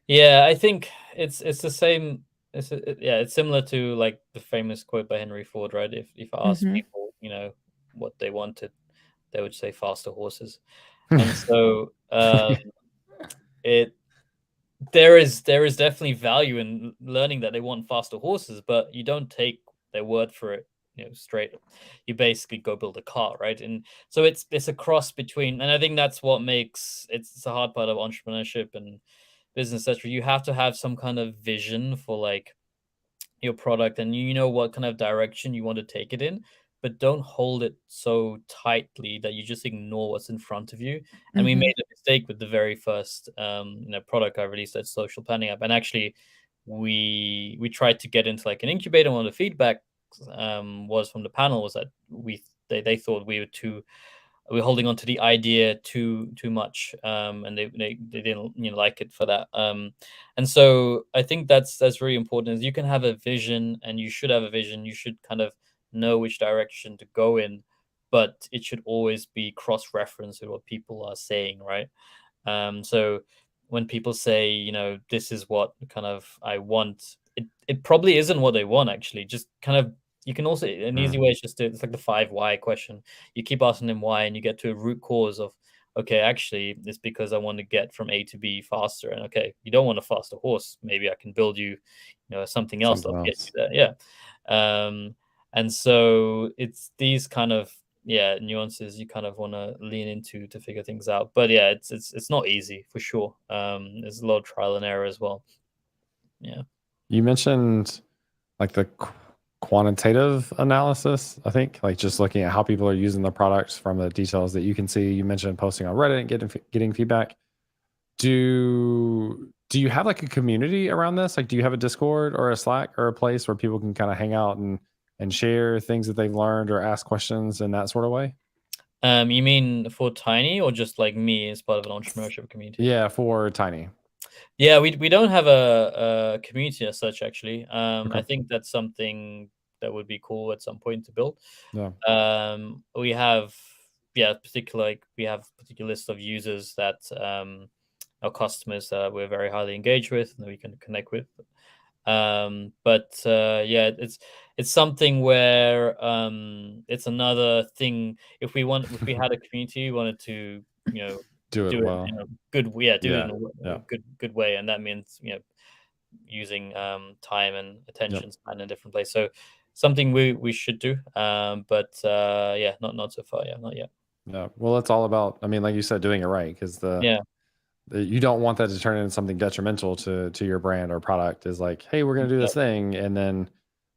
Yeah, I think it's the same. It's similar to like the famous quote by Henry Ford, right? If I asked people, what they wanted, they would say faster horses. And so there is definitely value in learning that they want faster horses, but you don't take their word for it, straight. You basically go build a car, right? And so it's a cross between, and I think that's what makes it's a hard part of entrepreneurship and business, etc. You have to have some kind of vision for like your product, and you know what kind of direction you want to take it in, but don't hold it so tightly that you just ignore what's in front of you. And we made a mistake with the very first product I released, that social planning app. And actually we tried to get into like an incubator. One of the feedback was from the panel was that they thought we're holding on to the idea too much, and they didn't like it for that. And so I think that's very important. Is you can have a vision, and you should have a vision. You should kind of know which direction to go in, but it should always be cross-referenced with what people are saying, right? So when people say, this is what kind of I want, it probably isn't what they want, actually. Just kind of, you can also, an easy way is just it's like the 5 why question. You keep asking them why, and you get to a root cause of, okay, actually, it's because I want to get from A to B faster. And okay, you don't want a faster horse. Maybe I can build you, something else that'll get you there. Yeah. And so it's these kind of nuances you kind of want to lean into to figure things out. But yeah, it's not easy for sure. There's a lot of trial and error as well. Yeah. You mentioned like the quantitative analysis, I think, like just looking at how people are using the products from the details that you can see. You mentioned posting on Reddit and getting feedback. Do you have like a community around this? Like, do you have a Discord or a Slack or a place where people can kind of hang out and share things that they've learned or ask questions in that sort of way? You mean for Tiny, or just like me as part of an entrepreneurship community? Yeah, for Tiny. Yeah, we don't have a community as such, actually. I think that's something that would be cool at some point to build. Yeah. We have we have particular list of users that our customers that we're very highly engaged with and that we can connect with. But it's something where it's another thing. If we had a community, we wanted to do it well. in a good way. Yeah, do it in a good way, and that means using time and attention span in a different place. So something we should do, but not so far. Yeah, not yet. Yeah, well, it's all about, I mean, like you said, doing it right, because you don't want that to turn into something detrimental to your brand or product. Is like, hey, we're gonna do this thing, and then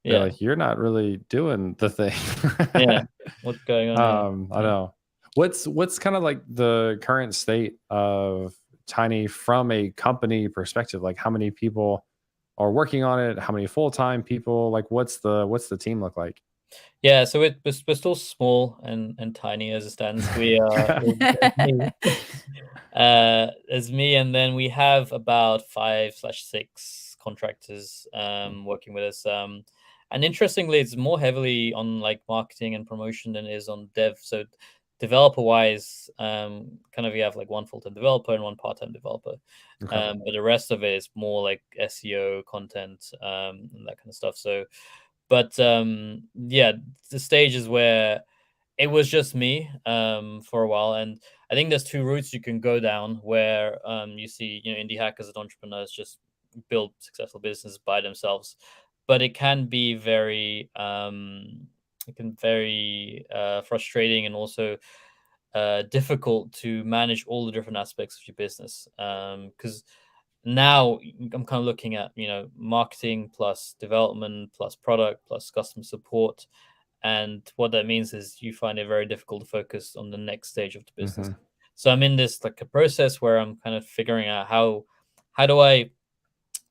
they're like, you're not really doing the thing. What's going on? I know. What's kind of like the current state of Tiny from a company perspective? Like, how many people are working on it? How many full-time people? Like, what's the team look like? Yeah, so we're still small and tiny as it stands. We are There's me, and then we have about 5/6 contractors working with us. And interestingly, it's more heavily on like marketing and promotion than it is on dev. So developer wise, kind of you have like one full-time developer and one part-time developer. Okay. But the rest of it is more like SEO content, and that kind of stuff. So, but yeah, the stages where it was just me for a while, and I think there's two routes you can go down where you see, indie hackers and entrepreneurs just build successful businesses by themselves, but it can be very frustrating and also difficult to manage all the different aspects of your business, because now I'm kind of looking at marketing plus development plus product plus customer support. And what that means is you find it very difficult to focus on the next stage of the business. So I'm in this like a process where I'm kind of figuring out how do I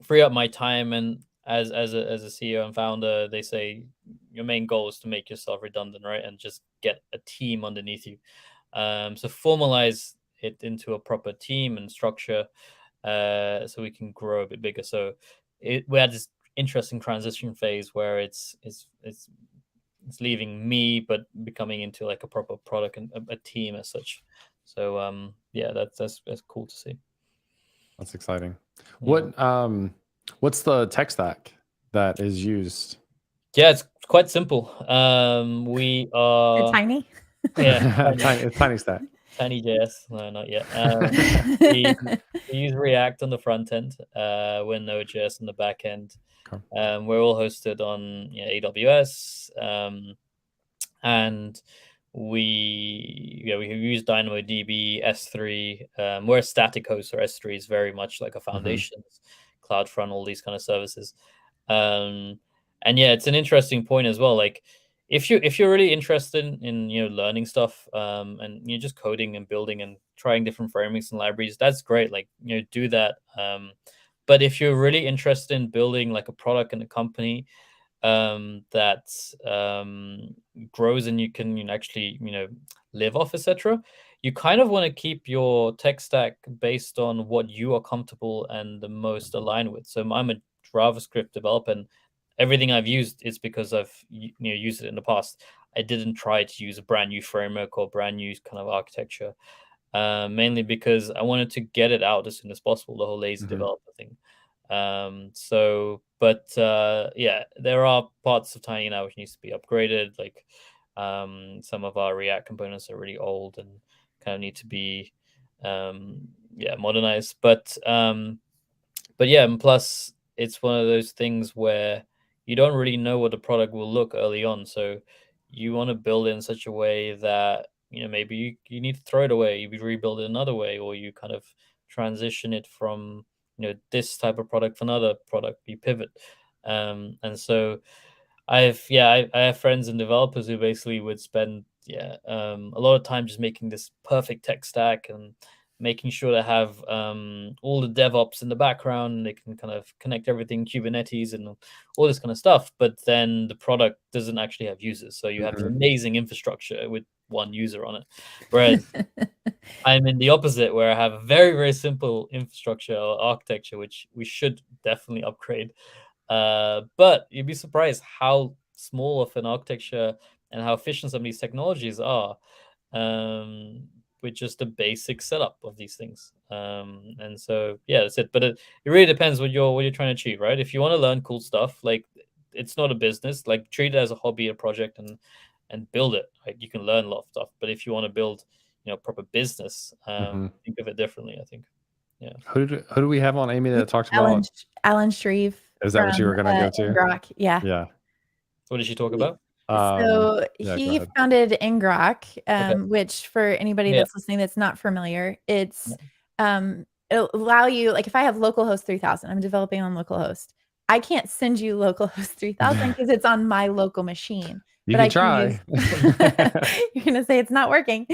free up my time. And as a CEO and founder, they say your main goal is to make yourself redundant, right? And just get a team underneath you. So formalize it into a proper team and structure, so we can grow a bit bigger. So we had this interesting transition phase where it's leaving me but becoming into like a proper product and a team as such. So yeah, that's cool to see. That's exciting. Yeah. What's the tech stack that is used? Yeah, it's quite simple. We are tiny. Yeah, tiny stack. Tiny JS. No, not yet. We use React on the front end. We're Node.js on the back end. Okay. We're all hosted on AWS, and we use DynamoDB, S3. We're a static host, so S3 is very much like a foundation, CloudFront, all these kind of services. And yeah, it's an interesting point as well. Like if you're really interested in learning stuff, and you're just coding and building and trying different frameworks and libraries, that's great. Like do that. But if you're really interested in building like a product and a company that grows and you can actually live off, etc., you kind of want to keep your tech stack based on what you are comfortable and the most aligned with. So I'm a JavaScript developer, and everything I've used is because I've used it in the past. I didn't try to use a brand new framework or brand new kind of architecture, mainly because I wanted to get it out as soon as possible, the whole lazy developer thing. Yeah, there are parts of Tiny now which needs to be upgraded. Like some of our React components are really old and kind of need to be modernized. But yeah, and plus it's one of those things where you don't really know what the product will look early on. So you want to build it in such a way that maybe you need to throw it away, you rebuild it another way, or you kind of transition it from this type of product for another product, you pivot. And so I have friends and developers who basically would spend a lot of time just making this perfect tech stack and making sure to have all the DevOps in the background, and they can kind of connect everything, Kubernetes and all this kind of stuff. But then the product doesn't actually have users. So you have an amazing infrastructure with one user on it. Whereas I'm in the opposite, where I have a very, very simple infrastructure or architecture, which we should definitely upgrade. But you'd be surprised how small of an architecture and how efficient some of these technologies are, with just the basic setup of these things. And so yeah, that's it. But it really depends what you're trying to achieve, right? If you want to learn cool stuff, like it's not a business, like treat it as a hobby, a project, and build it. Like you can learn a lot of stuff. But if you want to build proper business, think of it differently, I think. Yeah. Who do we have on, Amy, that talked about Alan Shreve? Is that what you were going to go to? Ngrok, yeah. Yeah. What did she talk about? So he founded Ngrok, which for anybody that's listening that's not familiar, it's it'll allow you, like if I have localhost 3000, I'm developing on localhost. I can't send you localhost 3000 because it's on my local machine. You can try. You're going to say it's not working.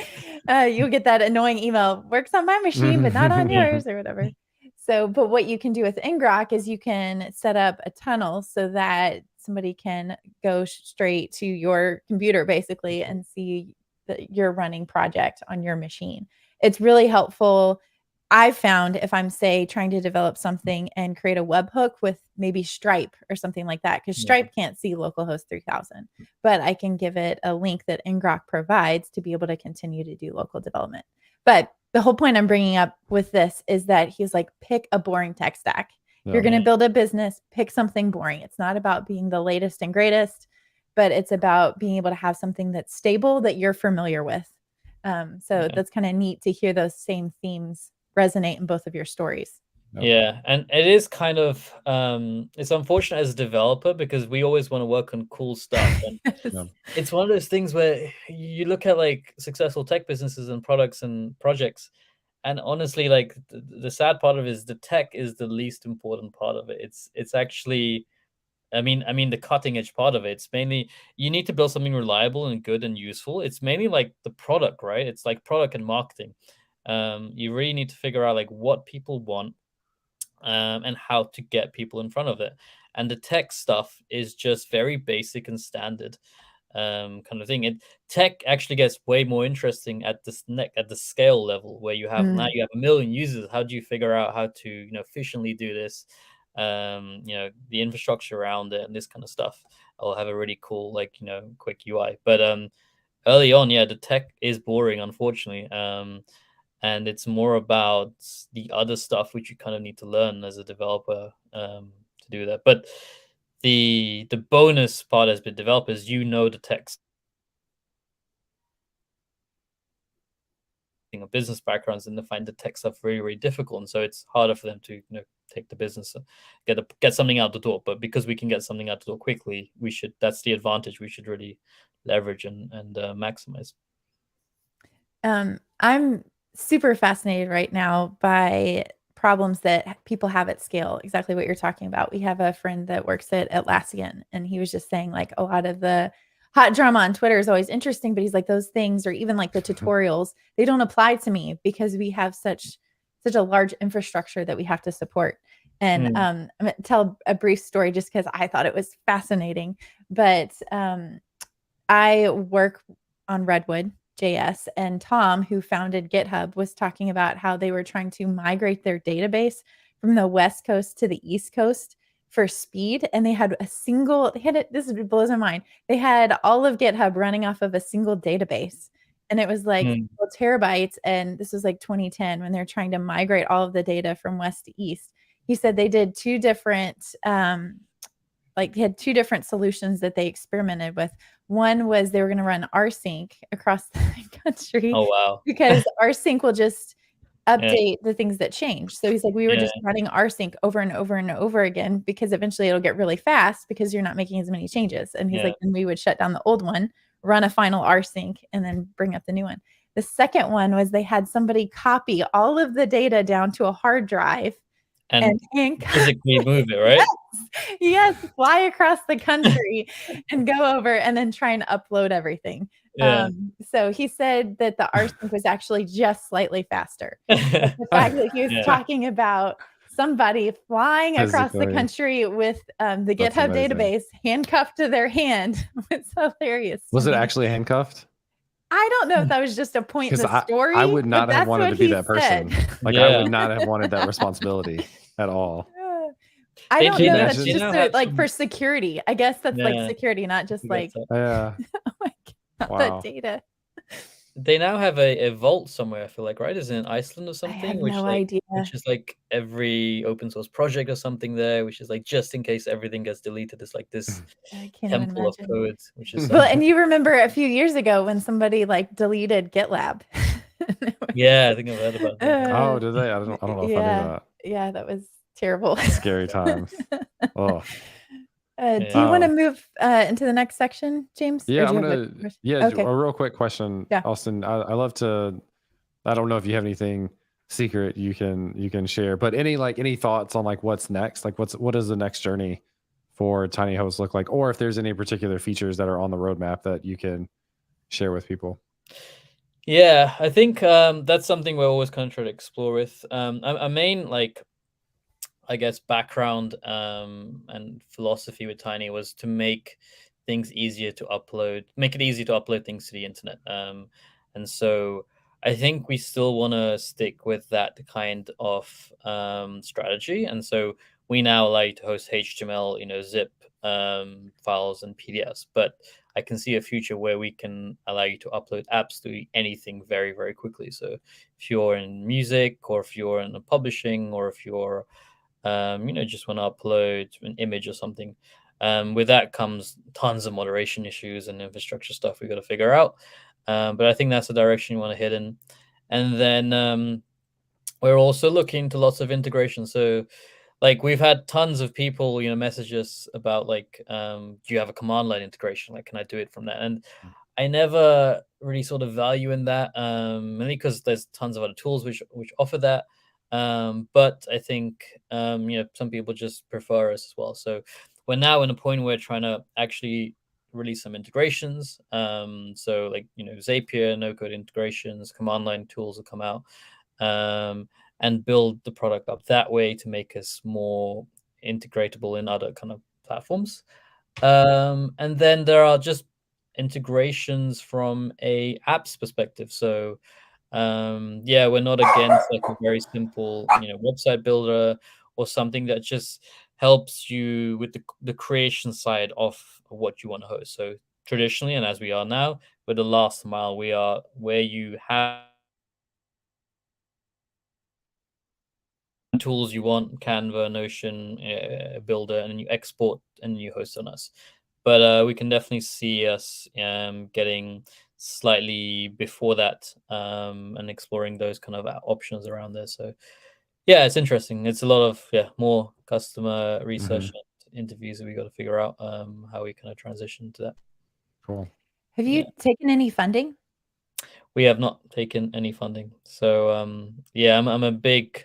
You'll get that annoying email, works on my machine, but not on yours or whatever. So, but what you can do with Ngrok is you can set up a tunnel so that somebody can go straight to your computer basically and see that you're running project on your machine. it's really helpful. I've found if I'm, say, trying to develop something and create a webhook with maybe Stripe or something like that, because Stripe can't see localhost 3000, but I can give it a link that ngrok provides to be able to continue to do local development. But the whole point I'm bringing up with this is that he's like, pick a boring tech stack. If you're going to build a business, pick something boring. It's not about being the latest and greatest, but it's about being able to have something that's stable that you're familiar with. So that's kind of neat to hear those same themes resonate in both of your stories. Yeah, and it is kind of it's unfortunate as a developer because we always want to work on cool stuff, and it's one of those things where you look at like successful tech businesses and products and projects, and honestly, like the sad part of it is the tech is the least important part of it. It's actually, I mean the cutting edge part of it. It's mainly you need to build something reliable and good and useful. It's mainly like the product, right? It's like product and marketing. You really need to figure out like what people want, and how to get people in front of it. And the tech stuff is just very basic and standard, kind of thing. Tech actually gets way more interesting at the scale level where you have now you have 1 million users. How do you figure out how to efficiently do this? The infrastructure around it and this kind of stuff. I'll have a really cool quick UI. But early on, the tech is boring, unfortunately. And it's more about the other stuff which you kind of need to learn as a developer to do that. But the bonus part as been developers, the text of business backgrounds, and they find the tech stuff really, really difficult, and so it's harder for them to take the business and get something out the door. But because we can get something out the door quickly, that's the advantage we should really leverage and maximize. I'm super fascinated right now by problems that people have at scale. Exactly what you're talking about. We have a friend that works at Atlassian, and he was just saying like a lot of the hot drama on Twitter is always interesting, but he's like, those things, or even like the tutorials, they don't apply to me because we have such a large infrastructure that we have to support. And I'm going to tell a brief story just because I thought it was fascinating. But I work on Redwood JS, and Tom, who founded GitHub, was talking about how they were trying to migrate their database from the West Coast to the East Coast for speed. And they had this blows my mind. They had all of GitHub running off of a single database. And it was like terabytes. And this was like 2010 when they're trying to migrate all of the data from West to East. He said they did two different solutions that they experimented with. One was they were going to run rsync across the country. Oh, wow. Because rsync will just update the things that change. So he's like, we were just running rsync over and over and over again because eventually it'll get really fast because you're not making as many changes. And he's like, then we would shut down the old one, run a final rsync, and then bring up the new one. The second one was they had somebody copy all of the data down to a hard drive and physically move it, right? Yes, fly across the country and go over and then try and upload everything. So he said that the rsync was actually just slightly faster. The fact that he was talking about somebody flying across the country with the GitHub database handcuffed to their hand was hilarious. Was it actually handcuffed? I don't know if that was just a point in the story. I would not have wanted to be that person. I would not have wanted that responsibility at all. I don't know. That's just like for security. I guess that's like security, not just like oh my God, that data. They now have a vault somewhere, I feel like, right? Is it in Iceland or something? I have no idea. Which is like every open source project or something there, which is like just in case everything gets deleted. It's like this temple of codes, which is well, and you remember a few years ago when somebody like deleted GitLab. Yeah, I think I've heard about that. Oh, did they? I don't know if I knew that. Yeah, that was terrible. Scary times. Oh. Do you want to move into the next section, James? Yeah, I'm gonna. Yeah, okay. A real quick question, Austin. I love to. I don't know if you have anything secret you can share, but any thoughts on like what's next? Like what does the next journey for Tiny Host look like, or if there's any particular features that are on the roadmap that you can share with people? Yeah, I think that's something we're always kind of trying to explore with. Our main I guess background and philosophy with Tiny was to make things easier to upload, make it easy to upload things to the internet. And so I think we still want to stick with that kind of strategy, and so we now allow you to host HTML, zip files and PDFs. But I can see a future where we can allow you to upload absolutely anything very, very quickly. So if you're in music, or if you're in publishing, or if you're just want to upload an image or something. With that comes tons of moderation issues and infrastructure stuff we got to figure out. But I think that's the direction you want to hit in. And then we're also looking to lots of integration. So like we've had tons of people, message us about like, do you have a command line integration? Like, can I do it from that? And I never really sort of value in that, mainly because there's tons of other tools which offer that. But I think some people just prefer us as well. So we're now in a point where we're trying to actually release some integrations. So like Zapier, no code integrations, command line tools will come out, and build the product up that way to make us more integratable in other kind of platforms. And then there are just integrations from a apps perspective. So we're not against like a very simple website builder or something that just helps you with the creation side of what you want to host. So traditionally, and as we are now, with the last mile, we are where you have tools you want, Canva, Notion, Builder, and then you export and you host on us. But we can definitely see us getting slightly before that, and exploring those kind of options around there. So yeah, it's interesting. It's a lot of more customer research and interviews that we got to figure out how we kind of transition to that. Cool. Have you taken any funding? We have not taken any funding. So I'm a big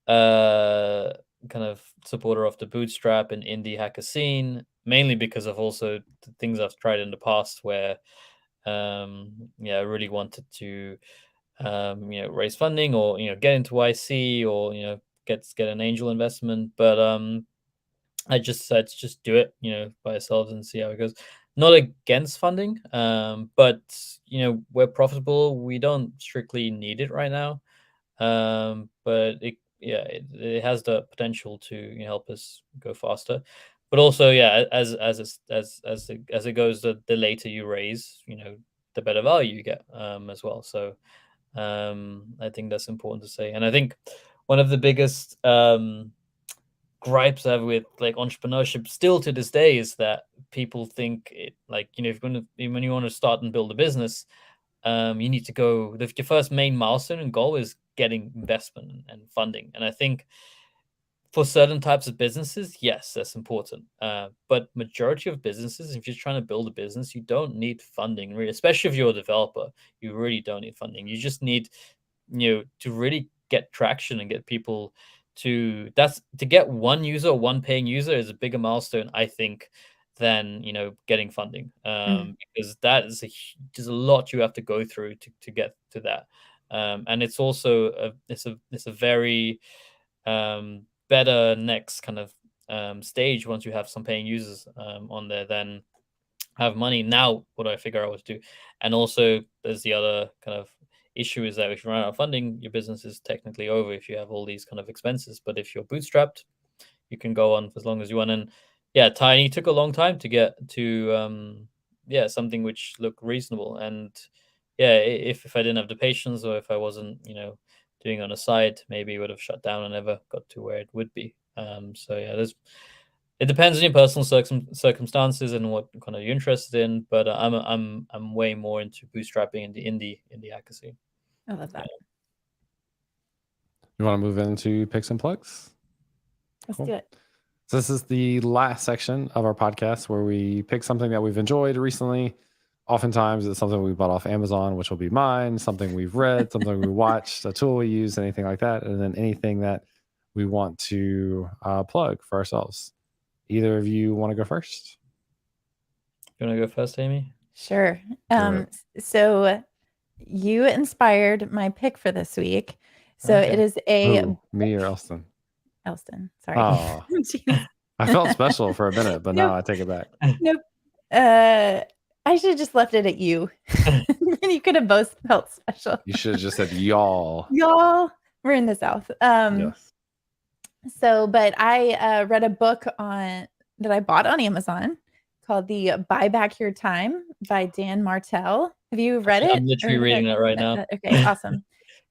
kind of supporter of the bootstrap and indie hacker scene, mainly because of also the things I've tried in the past where I really wanted to raise funding or get into YC or get an angel investment, but I just decided to just do it by ourselves and see how it goes. Not against funding, but we're profitable. We don't strictly need it right now, but it has the potential to help us go faster. But also, as it goes, the later you raise, the better value you get as well. So I think that's important to say. And I think one of the biggest gripes I have with like entrepreneurship still to this day is that people think it like if when you want to start and build a business, you need to go. Your first main milestone and goal is getting investment and funding. And I think for certain types of businesses, yes, that's important. But majority of businesses, if you're trying to build a business, you don't need funding, really, especially if you're a developer. You really don't need funding. You just need, to really get traction and get people to get one user or one paying user is a bigger milestone, I think, than getting funding, because that is there's a lot you have to go through to get to that, and it's also it's a very better next kind of stage once you have some paying users on there, then have money. Now what I figure out what to do. And also there's the other kind of issue is that if you run out of funding, your business is technically over if you have all these kind of expenses. But if you're bootstrapped, you can go on for as long as you want. And Tiny took a long time to get to something which looked reasonable. And if I didn't have the patience, or if I wasn't doing on a side, maybe it would have shut down and never got to where it would be. It depends on your personal circumstances and what kind of you're interested in. But I'm way more into bootstrapping and the indie hacker scene. I love that. You want to move into picks and plugs? Let's do it. So this is the last section of our podcast where we pick something that we've enjoyed recently. Oftentimes it's something we bought off Amazon, which will be mine, something we've read, something we watched, a tool we use, anything like that. And then anything that we want to plug for ourselves. Either of you want to go first? You want to go first, Amy? Sure. So you inspired my pick for this week. So it is me or Elston? Elston, sorry. Oh, I felt special for a minute, but now I take it back. Nope. I should have just left it at you. And you could have both felt special. You should have just said y'all. Y'all. We're in the South. Yes. So, but I read a book that I bought on Amazon called The Buy Back Your Time by Dan Martell. Have you read it? I'm literally reading that right now. Okay, awesome.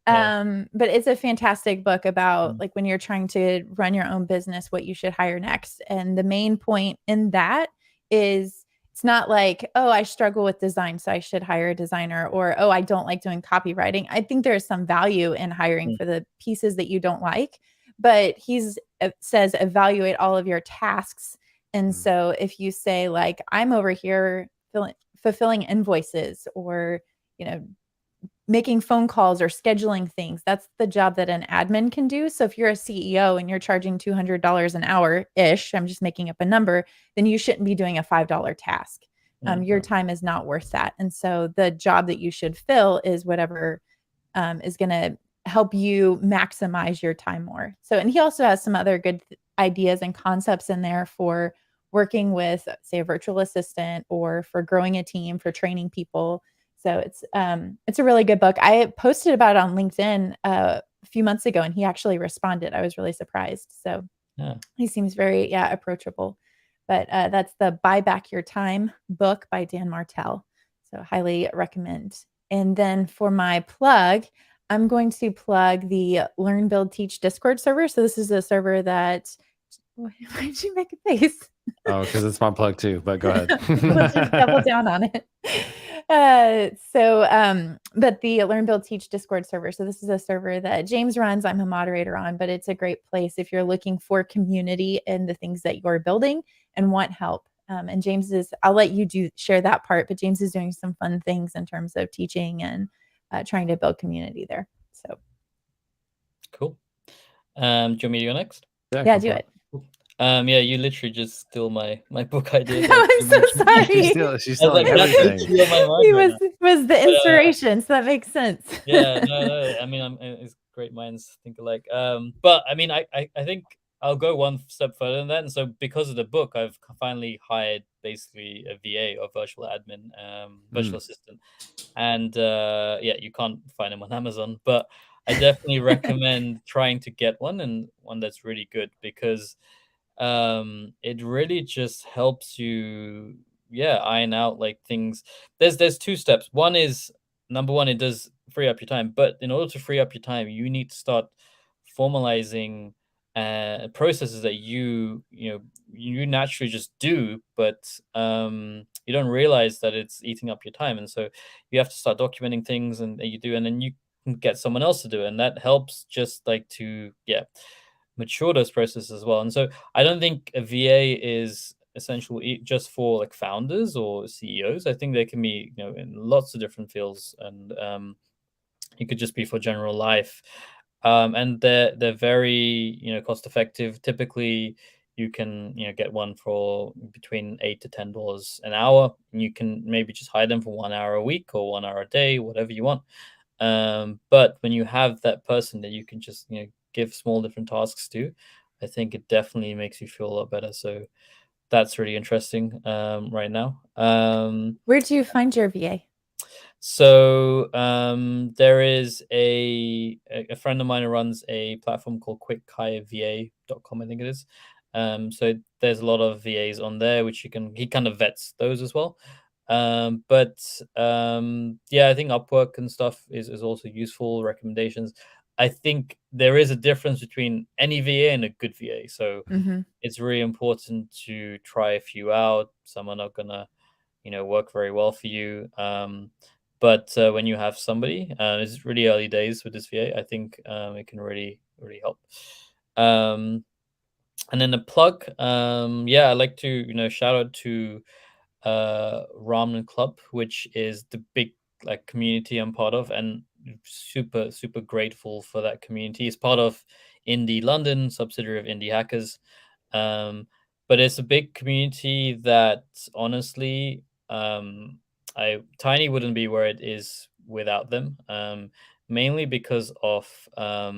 But it's a fantastic book about like when you're trying to run your own business, what you should hire next. And the main point in that is it's not like, oh, I struggle with design, so I should hire a designer, or, oh, I don't like doing copywriting. I think there's some value in hiring for the pieces that you don't like, but says evaluate all of your tasks. And so if you say like, I'm over here fulfilling invoices or, making phone calls or scheduling things, that's the job that an admin can do. So if you're a CEO and you're charging $200 an hour-ish, I'm just making up a number, then you shouldn't be doing a $5 task. Your time is not worth that. And so the job that you should fill is whatever is going to help you maximize your time more. So, and he also has some other good ideas and concepts in there for working with, say, a virtual assistant or for growing a team, for training people. So it's a really good book. I posted about it on LinkedIn a few months ago, and he actually responded. I was really surprised. So he seems very approachable. But that's the Buy Back Your Time book by Dan Martell. So highly recommend. And then for my plug, I'm going to plug the Learn, Build, Teach Discord server. So this is a server that. Why did you make a face? Oh, because it's my plug too, but go ahead. Let's just double down on it. But the Learn, Build, Teach Discord server. So this is a server that James runs. I'm a moderator on, but it's a great place if you're looking for community in the things that you're building and want help. And I'll let you share that part, but James is doing some fun things in terms of teaching and trying to build community there. So cool. Do you want me to go nenext? Yeah, do it. You literally just stole my book idea. I'm so sorry. She's stealing everything. He was the inspiration, so that makes sense. No. I mean, it's great minds think alike. But I mean, I think I'll go one step further than that. And so because of the book, I've finally hired basically a VA or virtual admin, virtual assistant. And you can't find them on Amazon, but I definitely recommend trying to get one, and one that's really good, because it really just helps you iron out like things. There's two steps. Number one, it does free up your time, but in order to free up your time, you need to start formalizing processes that you naturally just do, but you don't realize that it's eating up your time. And so you have to start documenting things, and you do, and then you can get someone else to do it, and that helps just like to mature those processes as well. And so I don't think a VA is essential just for like founders or CEOs. I think they can be in lots of different fields, and it could just be for general life. And they're very cost effective. Typically you can get one for between $8 to $10 an hour, and you can maybe just hire them for 1 hour a week or 1 hour a day, whatever you want. But when you have that person that you can just give small different tasks to, I think it definitely makes you feel a lot better. So that's really interesting right now. Where do you find your VA? So there is a friend of mine who runs a platform called quickhireva.com, I think it is. So there's a lot of VAs on there, which he kind of vets those as well. I think Upwork and stuff is also useful recommendations. I think there is a difference between any VA and a good VA. So it's really important to try a few out. Some are not gonna, work very well for you. But when you have somebody, it's really early days with this VA. I think it can really, really help. And then the plug, I'd like to, shout out to Ramen Club, which is the big community I'm part of, and super, super grateful for that community. It's part of Indie London, subsidiary of Indie Hackers. But it's a big community that honestly, Tiny wouldn't be where it is without them. Mainly because of all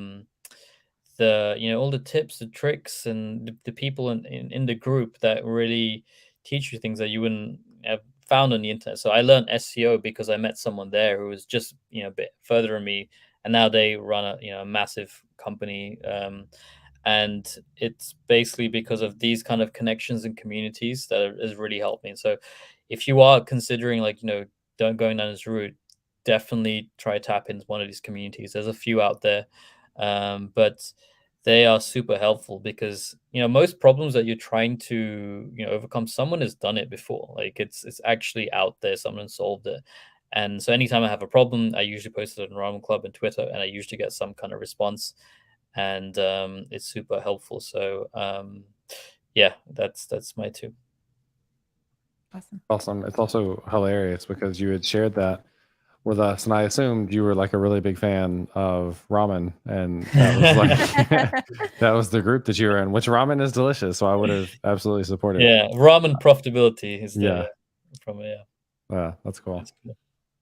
the tips, the tricks, and the people in the group that really teach you things that you wouldn't have found on the internet. So I learned SEO because I met someone there who was just, a bit further than me, and now they run a massive company. And it's basically because of these kind of connections and communities that has really helped me. And so if you are considering don't going down this route, definitely try to tap into one of these communities. There's a few out there, but they are super helpful because most problems that you're trying to overcome, someone has done it before. Like it's actually out there, someone solved it. And so anytime I have a problem, I usually post it on Ramen Club and Twitter, and I usually get some kind of response, and it's super helpful. So yeah, that's my two. Awesome. It's also hilarious because you had shared that with us, and I assumed you were like a really big fan of ramen, and that was like that was the group that you were in, which ramen is delicious, so I would have absolutely supported. Yeah, ramen profitability is from yeah, that's cool.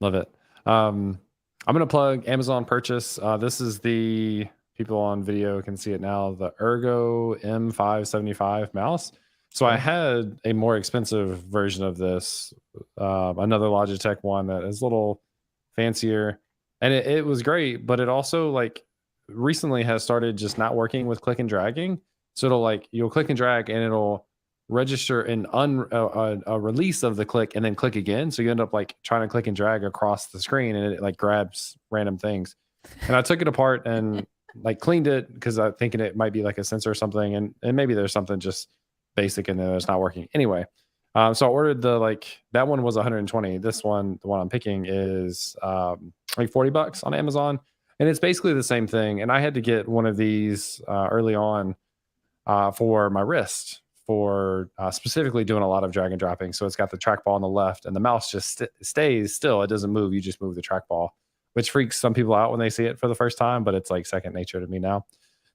Love it. I'm gonna plug Amazon purchase. This is the people on video can see it now, the Ergo M575 mouse. So I had a more expensive version of this, another Logitech one that is a little fancier, and it was great, but it also like recently has started just not working with click and dragging. So it'll like you'll click and drag and it'll register a release of the click and then click again. So you end up like trying to click and drag across the screen, and it like grabs random things. And I took it apart and like cleaned it because I'm thinking it might be like a sensor or something, and maybe there's something just basic in there that's not working. Anyway, so I ordered that one was 120. This one, the one I'm picking, is like $40 on Amazon, and it's basically the same thing. And I had to get one of these early on for my wrist, for specifically doing a lot of drag and dropping. So it's got the trackball on the left, and the mouse just stays still. It doesn't move. You just move the trackball, which freaks some people out when they see it for the first time, but it's like second nature to me now.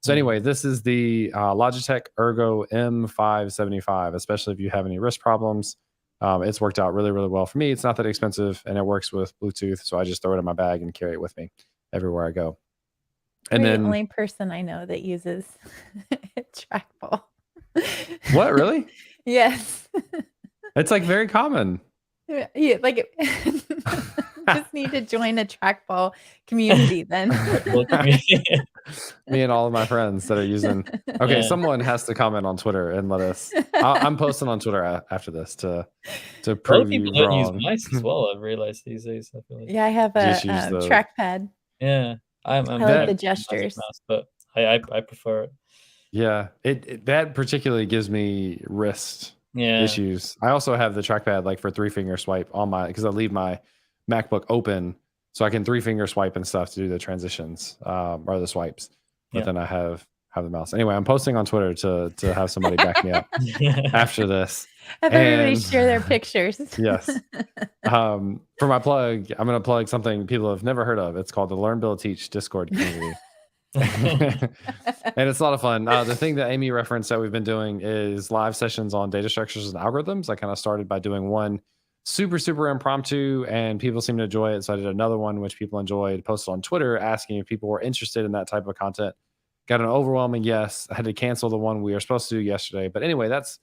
So anyway, this is the Logitech Ergo M575, especially if you have any wrist problems. It's worked out really, really well for me. It's not that expensive, and it works with Bluetooth. So I just throw it in my bag and carry it with me everywhere I go. And You're then the only person I know that uses a trackball. What, really? Yes. It's like very common. Yeah, like just need to join a trackball community then. Me and all of my friends that are using. Okay, someone has to comment on Twitter and let us. I'm posting on Twitter after this to prove you wrong. Don't use mice as well. I've realized these days. I feel like. Yeah, I have a trackpad. Yeah, I like the gestures, mouse, but I prefer it. Yeah, that particularly gives me wrist issues. I also have the trackpad like for 3-finger swipe on because I leave my MacBook open so I can 3-finger swipe and stuff to do the transitions or the swipes. But then I have the mouse. Anyway, I'm posting on Twitter to have somebody back me up after this. Have everybody share their pictures. Yes. For my plug, I'm going to plug something people have never heard of. It's called the Learn, Build, Teach Discord community. And it's a lot of fun. The thing that Amy referenced that we've been doing is live sessions on data structures and algorithms. I kind of started by doing one super impromptu, and people seem to enjoy it. So I did another one which people enjoyed, posted on Twitter asking if people were interested in that type of content. Got an overwhelming yes. I had to cancel the one we were supposed to do yesterday. But anyway, that's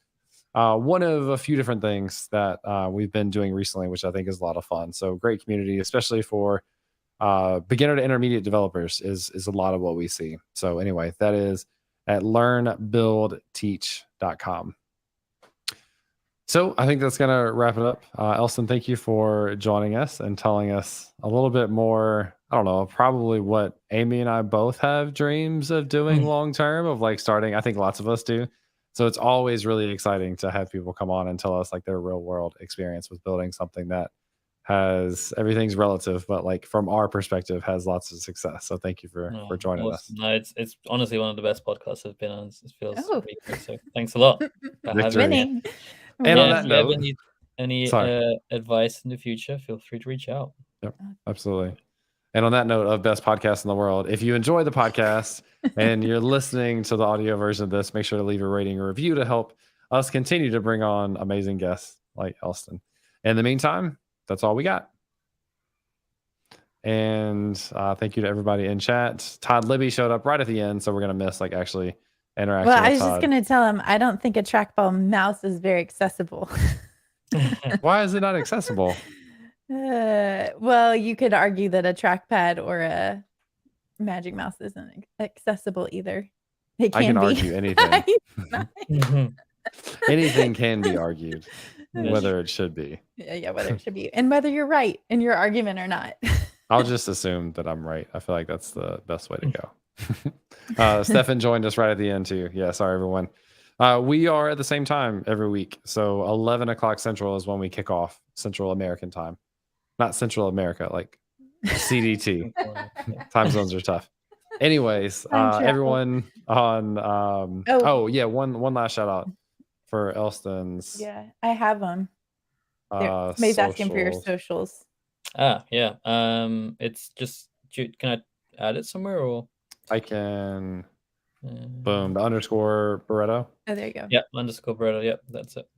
one of a few different things that we've been doing recently, which I think is a lot of fun. So great community, especially for beginner to intermediate developers is a lot of what we see. So anyway, that is at learnbuildteach.com. So I think that's going to wrap it up. Elston, thank you for joining us and telling us a little bit more. I don't know, probably what Amy and I both have dreams of doing long term, of like starting. I think lots of us do. So it's always really exciting to have people come on and tell us like their real world experience with building something that has, everything's relative, but like from our perspective has lots of success. So thank you for joining us. No, it's honestly one of the best podcasts I've been on. It feels really good. So thanks a lot for having me. And on that note, if you have any advice in the future, feel free to reach out. Yep, absolutely. And on that note of best podcast in the world, if you enjoy the podcast and you're listening to the audio version of this, make sure to leave a rating or review to help us continue to bring on amazing guests like Elston. In the meantime, that's all we got. And thank you to everybody in chat. Todd Libby showed up right at the end, so we're going to miss like actually interacting with I was Todd. just going to tell him, I don't think a trackball mouse is very accessible. Why is it not accessible? Well, you could argue that a trackpad or a Magic Mouse isn't accessible either. It can I can be. argue anything. Anything can be argued, whether it should be. Yeah, whether it should be, and whether you're right in your argument or not. I'll just assume that I'm right. I feel like that's the best way to go. Stefan joined us right at the end too. Yeah, sorry everyone. We are at the same time every week. So 11 o'clock Central is when we kick off Central American time. Not Central America, like CDT. Time zones are tough. Anyways, everyone on one last shout out for Elston's. Yeah, I have them. Somebody's asking for your socials. Yeah. It's just, can I add it somewhere, or I can boom, the underscore Barretto. Oh, there you go. Yeah, underscore Barretto. Yep, that's it.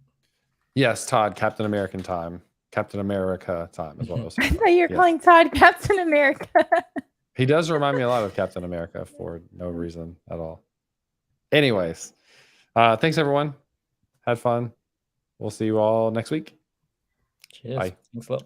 Yes, Todd, Captain American time. Captain America time is what I was saying. I thought you were calling Todd Captain America. He does remind me a lot of Captain America for no reason at all. Anyways, thanks everyone. Had fun. We'll see you all next week. Cheers. Bye. Thanks a lot.